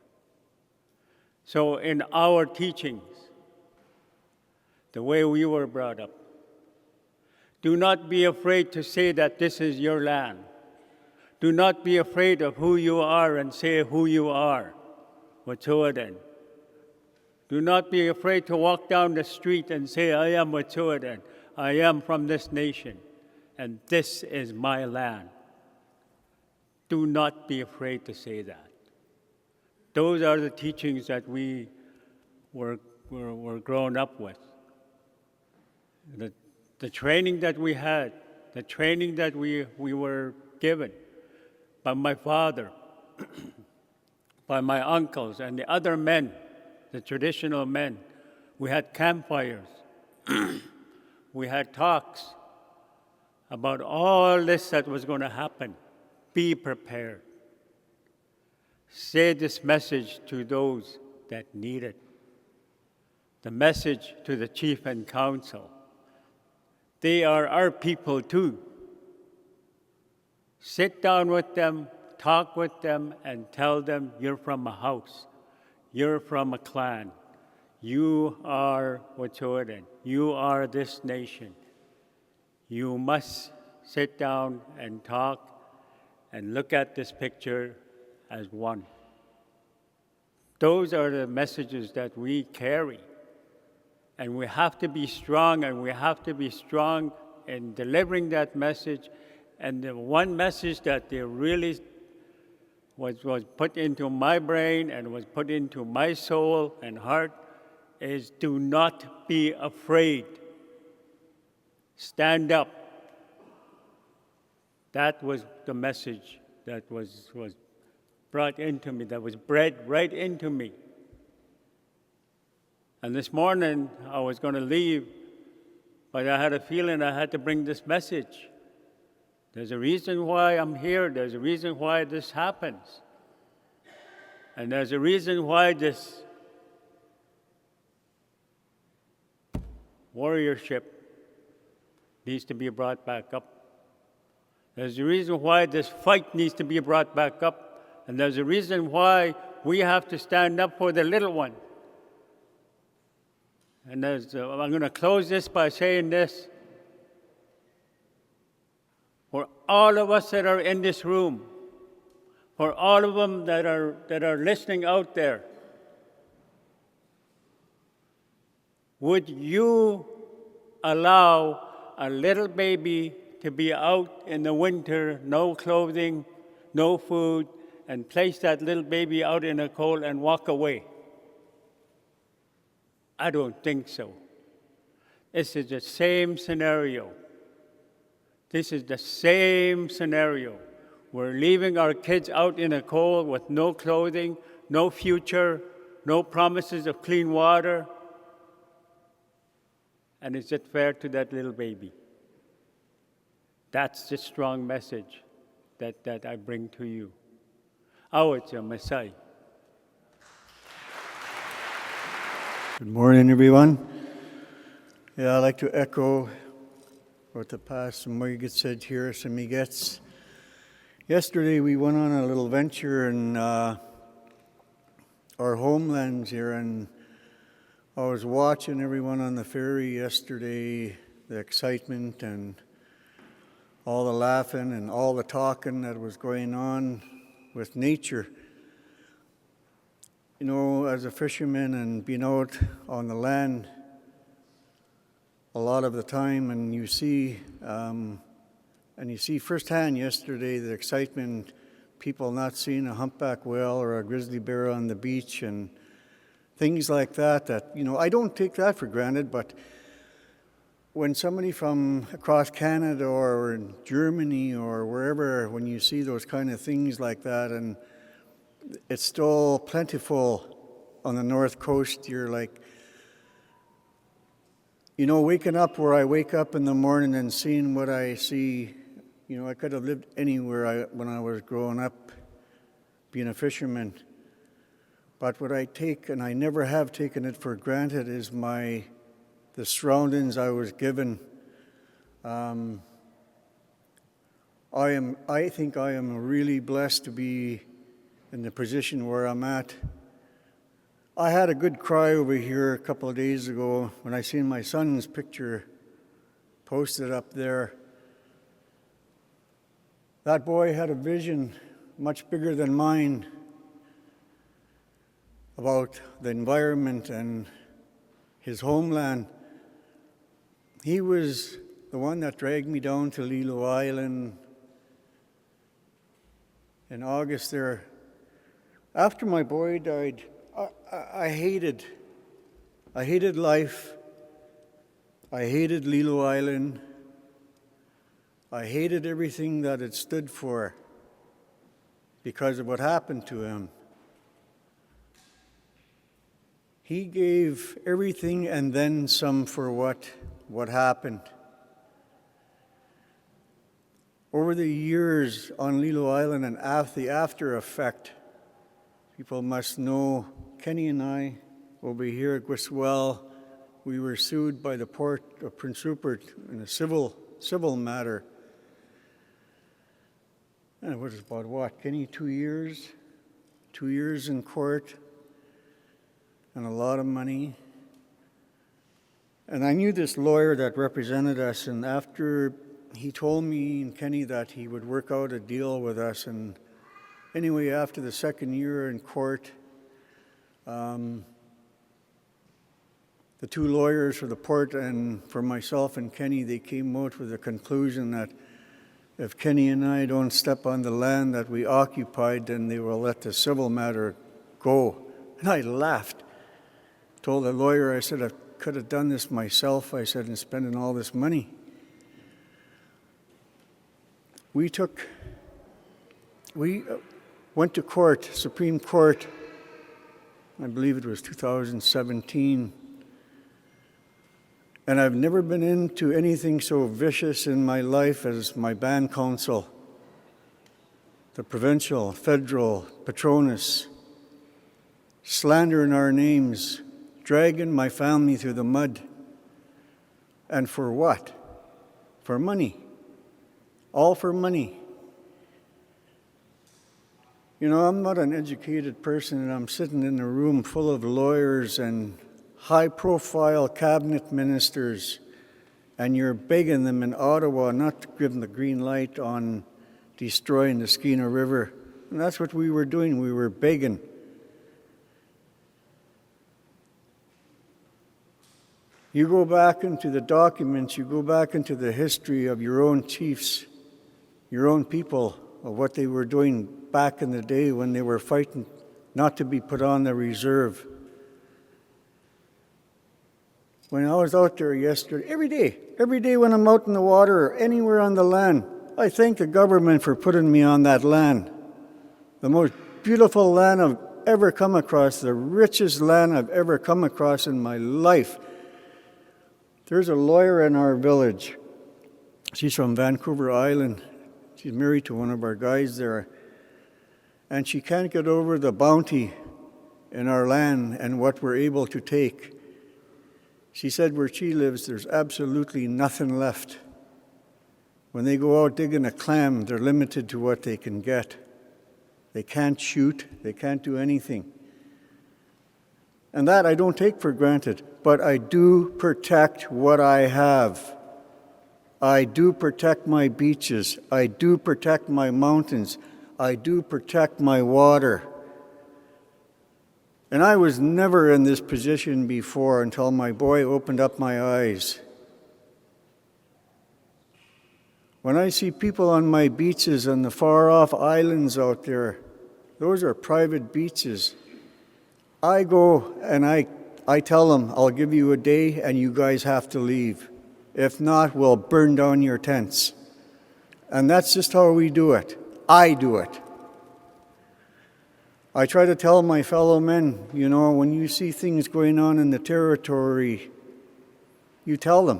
So in our teachings, the way we were brought up, do not be afraid to say that this is your land. Do not be afraid of who you are and say who you are. Wet'suwet'en, Do not be afraid to walk down the street and say, I am Wet'suwet'en. I am from this nation, and this is my land. Do not be afraid to say that. Those are the teachings that we were grown up with. The training that we had, the training that we were given by my father, by my uncles and the other men, the traditional men. We had campfires. We had talks about all this that was going to happen. Be prepared. Say this message to those that need it. The message to the chief and council. They are our people too. Sit down with them, talk with them, and tell them you're from a house. You're from a clan. You are Wet'suwet'en. You are this nation. You must sit down and talk and look at this picture as one. Those are the messages that we carry. And we have to be strong, and we have to be strong in delivering that message. And the one message that they really was put into my brain and was put into my soul and heart is do not be afraid. Stand up. That was the message that was brought into me, that was bred right into me. And this morning, I was going to leave, but I had a feeling I had to bring this message. There's a reason why I'm here. There's a reason why this happens. And there's a reason why this warriorship needs to be brought back up. There's a reason why this fight needs to be brought back up. And there's a reason why we have to stand up for the little one. And I'm going to close this by saying this. For all of us that are in this room, for all of them that are listening out there, would you allow a little baby to be out in the winter, no clothing, no food, and place that little baby out in the cold and walk away? I don't think so. This is the same scenario. This is the same scenario. We're leaving our kids out in the cold with no clothing, no future, no promises of clean water. And is it fair to that little baby? That's the strong message that I bring to you. Awat Messiah. Good morning, everyone. Yeah, I'd like to echo what the Pastor Moiget said here, Samigets. Yesterday, we went on a little venture in our homelands here, and I was watching everyone on the ferry yesterday, the excitement and all the laughing and all the talking that was going on with nature. You know, as a fisherman and being out on the land a lot of the time, and you see firsthand yesterday the excitement, people not seeing a humpback whale or a grizzly bear on the beach and things like that, you know, I don't take that for granted, but when somebody from across Canada or in Germany or wherever, when you see those kind of things like that, and it's still plentiful on the North Coast, you're like, you know, waking up where I wake up in the morning and seeing what I see, you know, I could have lived anywhere when I was growing up being a fisherman. But what I take, and I never have taken it for granted, is the surroundings I was given. I think I am really blessed to be in the position where I'm at. I had a good cry over here a couple of days ago when I seen my son's picture posted up there. That boy had a vision much bigger than mine. about the environment and his homeland. He was the one that dragged me down to Lilo Island in August there. After my boy died, I hated life. I hated Lilo Island. I hated everything that it stood for because of what happened to him. He gave everything and then some for what happened. Over the years on Lilo Island and the after effect, people must know, Kenny and I, over here at Gwiswell, we were sued by the Port of Prince Rupert in a civil matter. And it was about what, Kenny, 2 years? 2 years in court and a lot of money. And I knew this lawyer that represented us, and after he told me and Kenny that he would work out a deal with us, and anyway, after the second year in court, the two lawyers for the port and for myself and Kenny, they came out with the conclusion that if Kenny and I don't step on the land that we occupied, then they will let the civil matter go. And I laughed. Told the lawyer, I said, I could have done this myself, I said, and spending all this money. We went to court, Supreme Court, I believe it was 2017, and I've never been into anything so vicious in my life as my band council, the provincial, federal, Patronus, slandering our names, dragging my family through the mud. And for what? For money. All for money. You know, I'm not an educated person, and I'm sitting in a room full of lawyers and high-profile cabinet ministers, and you're begging them in Ottawa not to give them the green light on destroying the Skeena River. And that's what we were doing. We were begging. You go back into the documents, you go back into the history of your own chiefs, your own people, of what they were doing back in the day when they were fighting not to be put on the reserve. When I was out there yesterday, every day when I'm out in the water or anywhere on the land, I thank the government for putting me on that land. The most beautiful land I've ever come across, the richest land I've ever come across in my life. There's a lawyer in our village. She's from Vancouver Island. She's married to one of our guys there. And she can't get over the bounty in our land and what we're able to take. She said where she lives, there's absolutely nothing left. When they go out digging a clam, they're limited to what they can get. They can't shoot. They can't do anything. And that I don't take for granted, but I do protect what I have. I do protect my beaches. I do protect my mountains. I do protect my water. And I was never in this position before until my boy opened up my eyes. When I see people on my beaches on the far-off islands out there, those are private beaches. I go and I tell them, I'll give you a day and you guys have to leave. If not, we'll burn down your tents. And that's just how we do it. I do it. I try to tell my fellow men, you know, when you see things going on in the territory, you tell them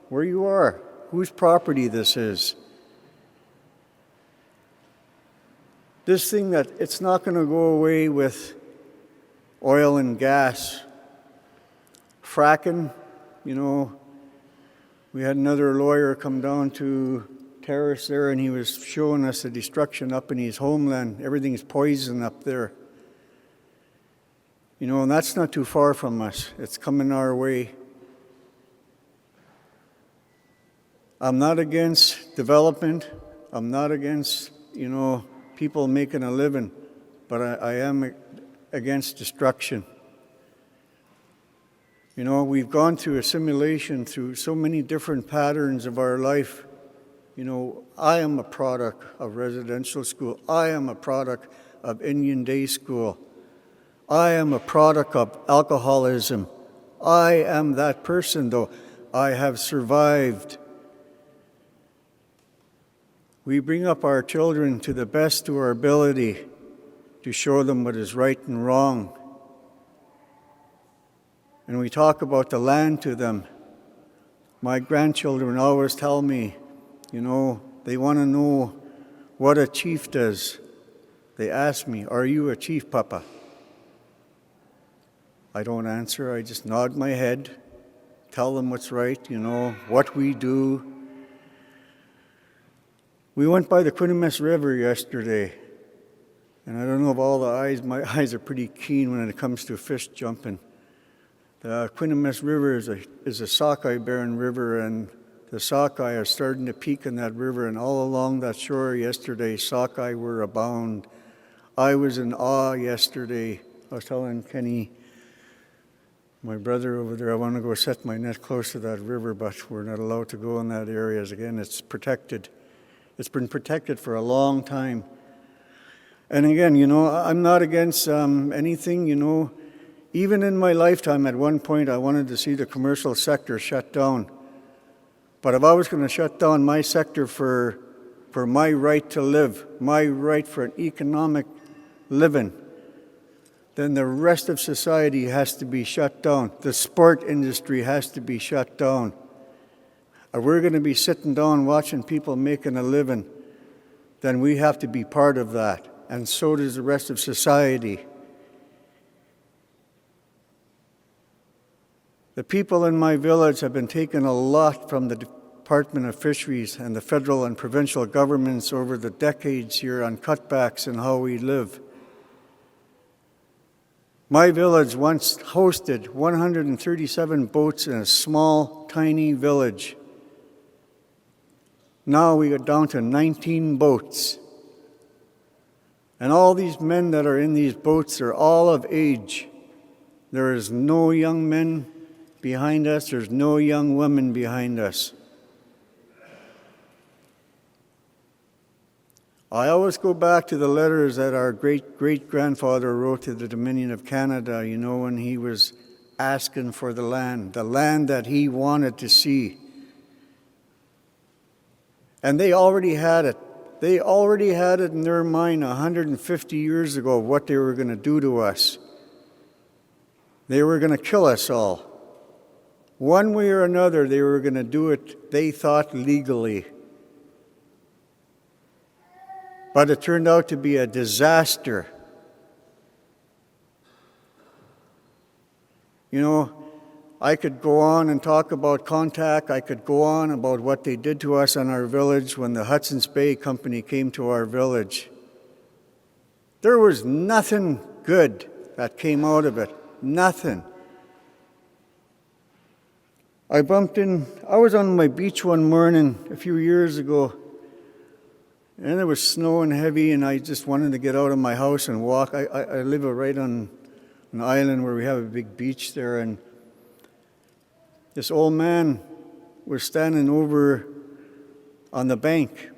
where you are, whose property this is. This thing that it's not going to go away with oil and gas. Fracking, you know, we had another lawyer come down to Terrace there, and he was showing us the destruction up in his homeland. Everything's poison up there. You know, and that's not too far from us. It's coming our way. I'm not against development. I'm not against, you know, people making a living. But I am against destruction. You know, we've gone through assimilation through so many different patterns of our life. You know, I am a product of residential school. I am a product of Indian day school. I am a product of alcoholism. I am that person, though. I have survived. We bring up our children to the best of our ability to show them what is right and wrong. And we talk about the land to them. My grandchildren always tell me, you know, they want to know what a chief does. They ask me, "Are you a chief, Papa?" I don't answer. I just nod my head, tell them what's right, you know, what we do. We went by the Quinimis River yesterday, and I don't know if all the eyes, my eyes are pretty keen when it comes to fish jumping. The Quinimis River is a sockeye-bearing river, and the sockeye are starting to peak in that river, and all along that shore yesterday, sockeye were abound. I was in awe yesterday. I was telling Kenny, my brother over there, I want to go set my net close to that river, but we're not allowed to go in that area. Again, it's protected. It's been protected for a long time. And again, you know, I'm not against anything, you know. Even in my lifetime, at one point, I wanted to see the commercial sector shut down. But if I was going to shut down my sector for my right to live, my right for an economic living, then the rest of society has to be shut down. The sport industry has to be shut down. If we're going to be sitting down watching people making a living, then we have to be part of that. And so does the rest of society. The people in my village have been taking a lot from the Department of Fisheries and the federal and provincial governments over the decades here on cutbacks and how we live. My village once hosted 137 boats in a small, tiny village. Now we got down to 19 boats. And all these men that are in these boats are all of age. There is no young men behind us. There's no young women behind us. I always go back to the letters that our great-great-grandfather wrote to the Dominion of Canada, you know, when he was asking for the land that he wanted to see. And they already had it. They already had it in their mind 150 years ago what they were going to do to us. They were going to kill us all. One way or another, they were going to do it, they thought, legally. But it turned out to be a disaster. You know, I could go on and talk about contact. I could go on about what they did to us in our village when the Hudson's Bay Company came to our village. There was nothing good that came out of it. Nothing. I was on my beach one morning a few years ago, and it was snowing heavy, and I just wanted to get out of my house and walk. I live right on an island where we have a big beach there, and this old man was standing over on the bank.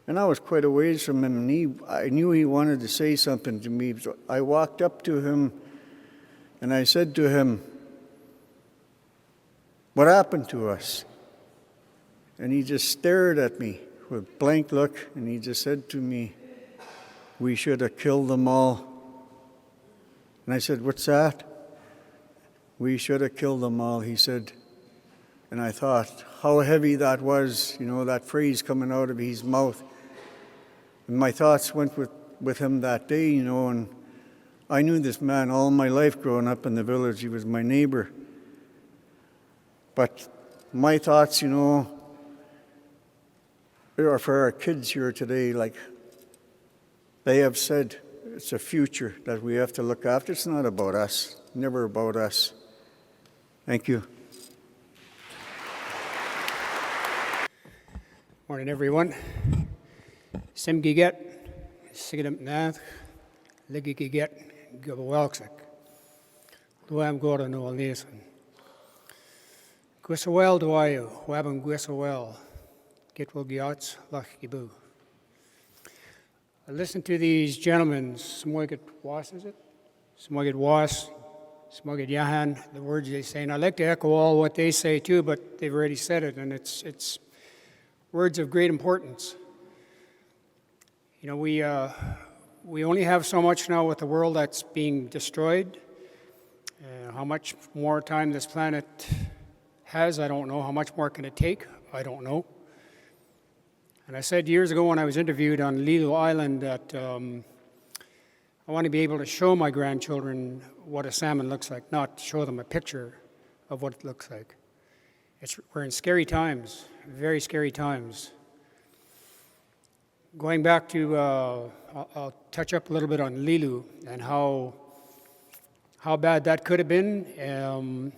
And I was quite a ways from him, and I knew he wanted to say something to me. So I walked up to him, and I said to him, "What happened to us?" And he just stared at me with a blank look, and he just said to me, "We should have killed them all." And I said, "What's that?" "We should have killed them all," he said. And I thought how heavy that was, you know, that phrase coming out of his mouth. And my thoughts went with him that day, you know, and I knew this man all my life growing up in the village. He was my neighbor. But my thoughts, you know, are for our kids here today. Like they have said, it's a future that we have to look after. It's not about us, never about us. Thank you. Morning, everyone. Sim Giget, Sigidam Nath, Ligigiget Gabawelksik. Luam Gordon no Nielsen. Gwisawel Dwayo, Wabam Gwisawel, Gitwil Giots, Lach Gibu. I listened to these gentlemen, Smoiget Was, is it? Smoiget Was, Smoiget Yahan, the words they say. And I like to echo all what they say too, but they've already said it, and it's words of great importance. You know, we only have so much now with the world that's being destroyed. How much more time this planet has, I don't know. How much more can it take? I don't know. And I said years ago when I was interviewed on Lilo Island that I want to be able to show my grandchildren what a salmon looks like, not show them a picture of what it looks like. We're in scary times, very scary times. Going back to, I'll touch up a little bit on Lilu and how bad that could have been.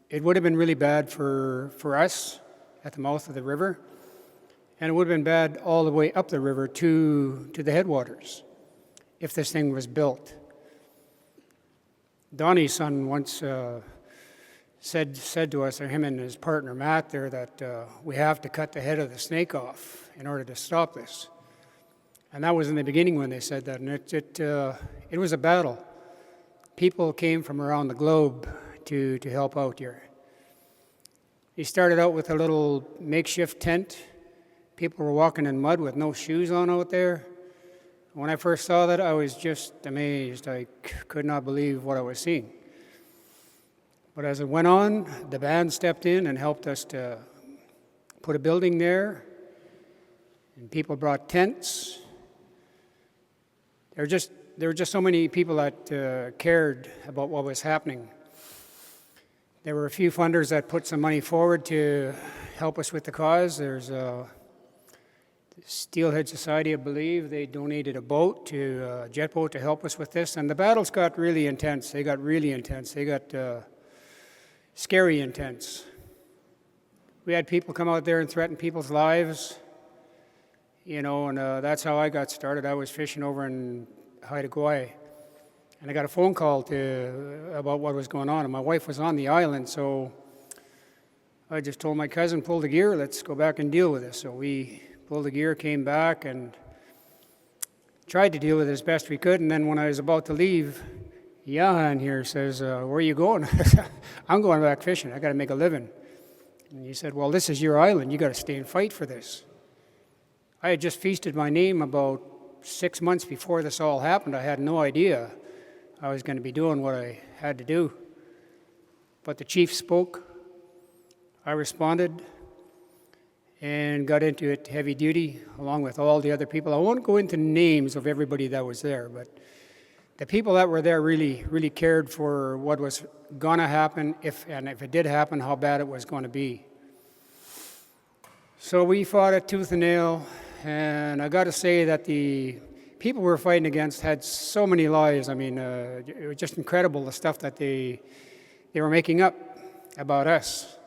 It would have been really bad for us at the mouth of the river, and it would have been bad all the way up the river to the headwaters if this thing was built. Donnie's son once said to us, or him and his partner Matt there, that we have to cut the head of the snake off in order to stop this. And that was in the beginning when they said that, and it was a battle. People came from around the globe to help out here. He started out with a little makeshift tent. People were walking in mud with no shoes on out there. When I first saw that, I was just amazed. I could not believe what I was seeing. But as it went on, the band stepped in and helped us to put a building there. And people brought tents. There were just so many people that cared about what was happening. There were a few funders that put some money forward to help us with the cause. There's a Steelhead Society, I believe. They donated a boat, a jet boat, to help us with this. And the battles got really intense. They got really intense. They got scary intense. We had people come out there and threaten people's lives. You know, and that's how I got started. I was fishing over in Haida Gwaii, and I got a phone call about what was going on, and my wife was on the island, so I just told my cousin, pull the gear, let's go back and deal with this. So we pulled the gear, came back, and tried to deal with it as best we could, and then when I was about to leave, Jahan here says, where are you going? I'm going back fishing. I got to make a living. And he said, well, this is your island. You got to stay and fight for this. I had just feasted my name about 6 months before this all happened. I had no idea I was going to be doing what I had to do. But the chief spoke. I responded and got into it heavy duty along with all the other people. I won't go into names of everybody that was there, but the people that were there really, really cared for what was going to happen, if it did happen, how bad it was going to be. So we fought it tooth and nail. And I got to say that the people we were fighting against had so many lies. I mean, it was just incredible, the stuff that they were making up about us.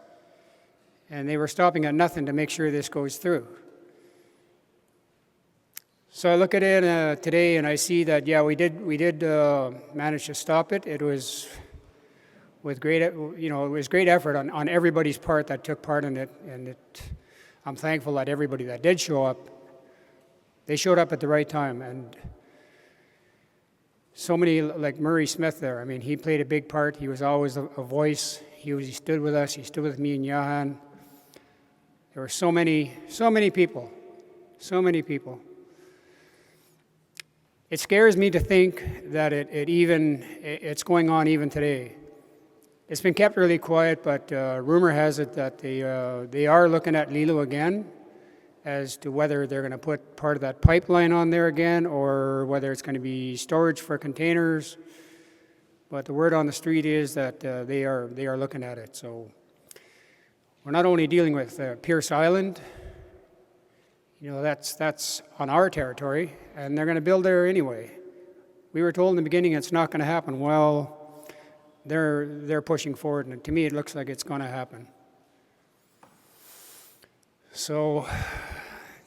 And they were stopping at nothing to make sure this goes through. So I look at it today and I see that, yeah, we did manage to stop it. It was with great effort on everybody's part that took part in it. And I'm thankful that everybody that did show up, they showed up at the right time, and so many, like Murray Smith there, I mean, he played a big part. He was always a voice. He stood with us. He stood with me and Jahan. There were so many people. It scares me to think that it's going on even today. It's been kept really quiet, but rumor has it that they are looking at Lilo again, as to whether they're going to put part of that pipeline on there again or whether it's going to be storage for containers. But the word on the street is that they are looking at it. So we're not only dealing with Pierce Island, you know, that's on our territory, and they're going to build there anyway. We were told in the beginning it's not going to happen. Well, they're pushing forward, and to me it looks like it's going to happen. So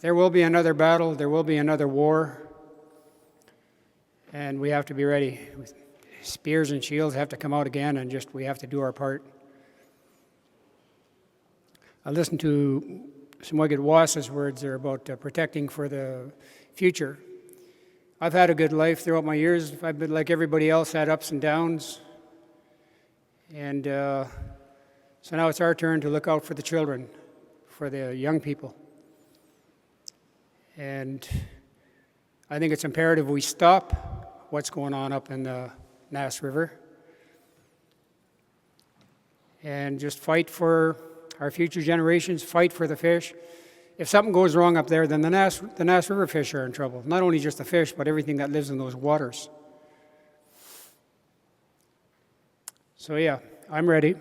there will be another battle, there will be another war, and we have to be ready. Spears and shields have to come out again, and just we have to do our part. I listened to Smoget Wass's words there about protecting for the future. I've had a good life throughout my years. I've been like everybody else, had ups and downs. And so now it's our turn to look out for the children, for the young people. And I think it's imperative we stop what's going on up in the Nass River and just fight for our future generations, fight for the fish. If something goes wrong up there, then the Nass River fish are in trouble. Not only just the fish, but everything that lives in those waters. So yeah, I'm ready.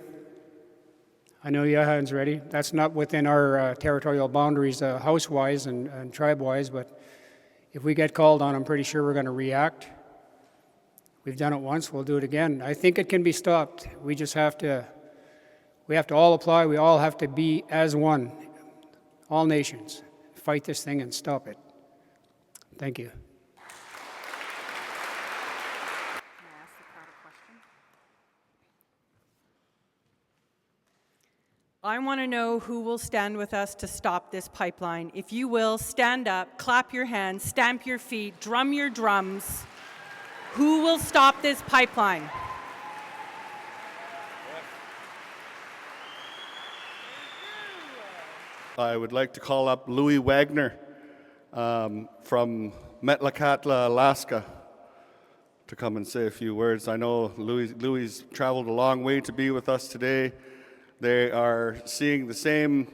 I know Yahan's ready. That's not within our territorial boundaries house-wise and tribe-wise, but if we get called on, I'm pretty sure we're going to react. We've done it once, we'll do it again. I think it can be stopped. We just have to all apply. We all have to be as one. All nations, fight this thing and stop it. Thank you. I want to know who will stand with us to stop this pipeline. If you will, stand up, clap your hands, stamp your feet, drum your drums. Who will stop this pipeline? I would like to call up Louis Wagner from Metlakatla, Alaska, to come and say a few words. I know Louis traveled a long way to be with us today. They are seeing the same,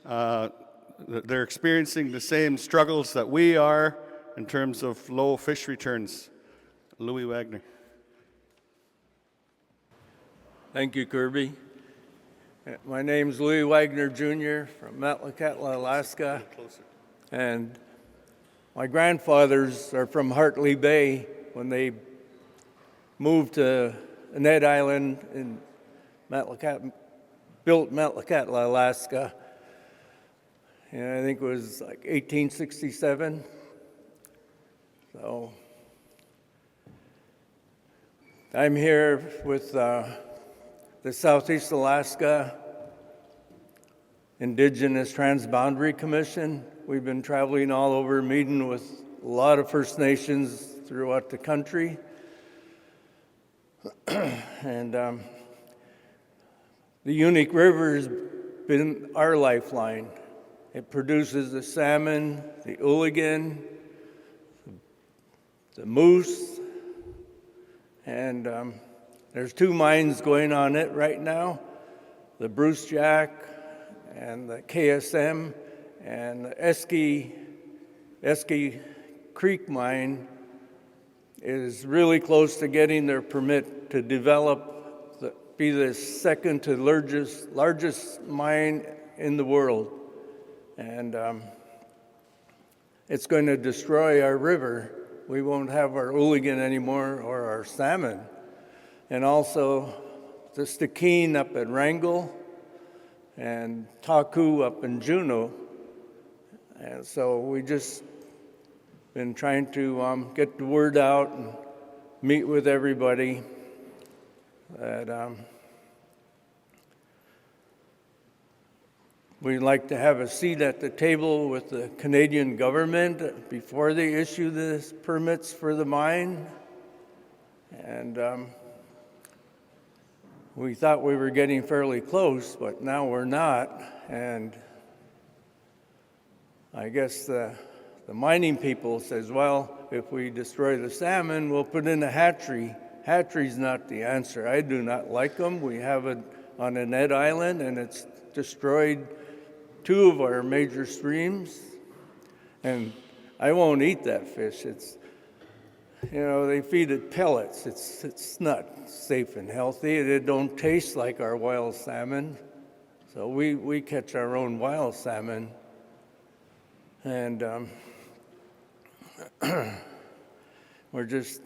they're experiencing the same struggles that we are in terms of low fish returns. Louis Wagner. Thank you, Kirby. My name's Louis Wagner Jr. from Metlakatla, Alaska. And my grandfathers are from Hartley Bay when they moved to Ned Island in built Metlakatla, Alaska. And I think it was like 1867. So I'm here with the Southeast Alaska Indigenous Transboundary Commission. We've been traveling all over, meeting with a lot of First Nations throughout the country. And the Unique River has been our lifeline. It produces the salmon, the ooligan, the moose, and there's two mines going on it right now, the Bruce Jack and the KSM, and the Esky Creek mine is really close to getting their permit to develop, be the second to largest mine in the world. And it's going to destroy our river. We won't have our ooligan anymore or our salmon. And also the Stikine up at Wrangell and Taku up in Juneau. And so we just been trying to get the word out and meet with everybody that we'd like to have a seat at the table with the Canadian government before they issue the permits for the mine. And we thought we were getting fairly close, but now we're not. And I guess the mining people says, well, if we destroy the salmon, we'll put in a hatchery. Hatchery's not the answer. I do not like them. We have it on a Ned Island, and it's destroyed two of our major streams. And I won't eat that fish. It's, you know, they feed it pellets. It's not safe and healthy. It don't taste like our wild salmon. So we catch our own wild salmon. And we're just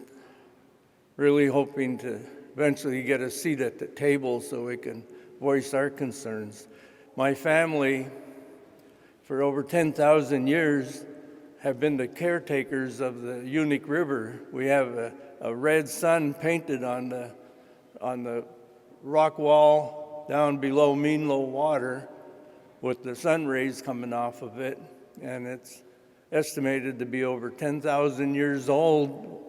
really hoping to eventually get a seat at the table so we can voice our concerns. My family, for over 10,000 years, have been the caretakers of the unique river. We have a red sun painted on the rock wall down below mean low water with the sun rays coming off of it, and it's estimated to be over 10,000 years old.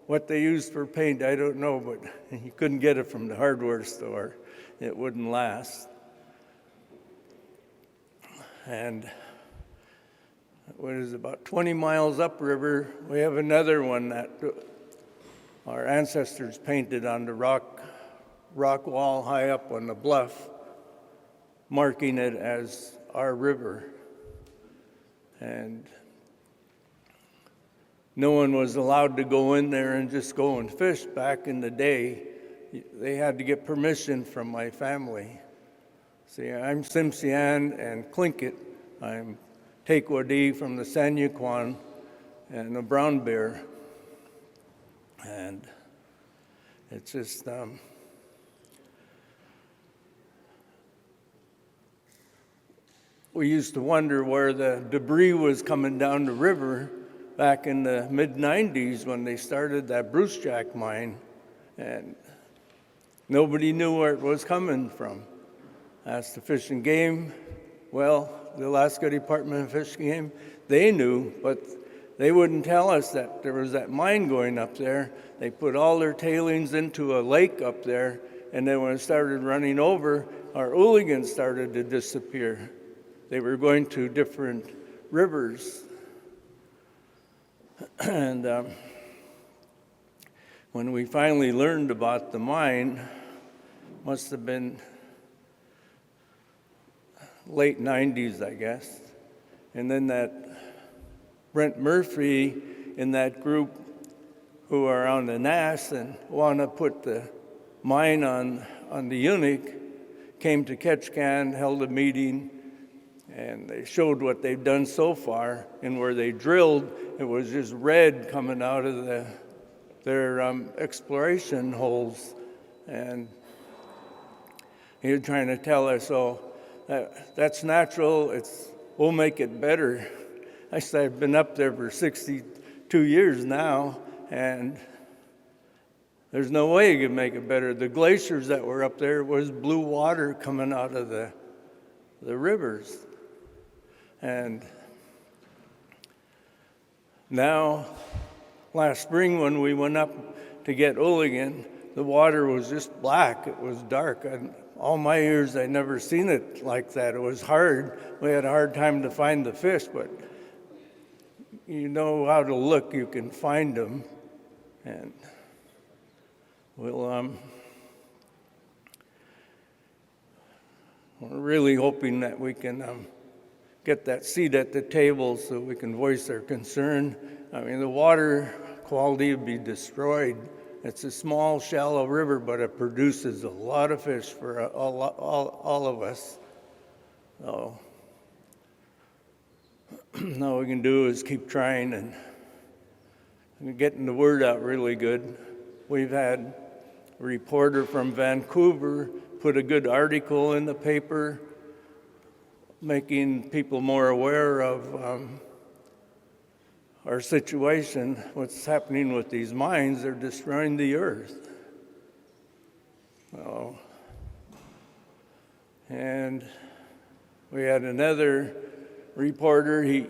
What they used for paint, I don't know, but you couldn't get it from the hardware store. It wouldn't last. And what is it, about 20 miles upriver, we have another one that our ancestors painted on the rock wall high up on the bluff, marking it as our river. And no one was allowed to go in there and just go and fish back in the day. They had to get permission from my family. See, I'm Tsimshian and Tlingit. I'm Tequadi from the San Yuquan and a brown bear. And it's just, we used to wonder where the debris was coming down the river back in the mid-90s when they started that Bruce Jack mine, and nobody knew where it was coming from. Asked the Fish and Game, well, the Alaska Department of Fish and Game, they knew, but they wouldn't tell us that there was that mine going up there. They put all their tailings into a lake up there, and then when it started running over, our ooligans started to disappear. They were going to different rivers. And when we finally learned about the mine, must have been late 90s, I guess. And then that Brent Murphy in that group who are on the NAS and want to put the mine on the Unique came to Ketchikan, held a meeting, and they showed what they've done so far. And where they drilled, it was just red coming out of their exploration holes. And he was trying to tell us, oh, that's natural, we'll make it better. I said, I've been up there for 62 years now, and there's no way you can make it better. The glaciers that were up there was blue water coming out of the rivers. And now, last spring when we went up to get Ooligan, the water was just black. It was dark. All my years, I'd never seen it like that. It was hard. We had a hard time to find the fish, but you know how to look, you can find them. And we're really hoping that we can get that seat at the table so we can voice our concern. I mean, the water quality would be destroyed. It's a small, shallow river, but it produces a lot of fish for all of us. So, all we can do is keep trying and getting the word out really good. We've had a reporter from Vancouver put a good article in the paper making people more aware of our situation, what's happening with these mines. They're destroying the earth. And we had another reporter, he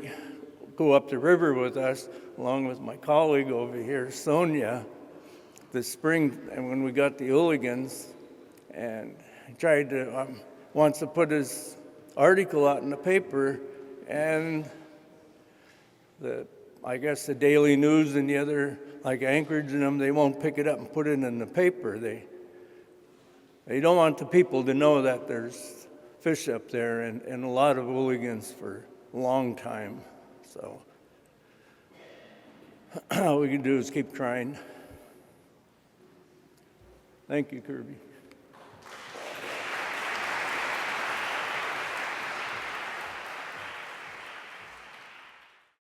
go up the river with us, along with my colleague over here, Sonia, this spring, and when we got the Ooligans, and he tried to, wants to put his article out in the paper, and I guess the Daily News and the other, like Anchorage and them, they won't pick it up and put it in the paper. They don't want the people to know that there's fish up there and a lot of Ooligans for a long time. So all we can do is keep trying. Thank you, Kirby.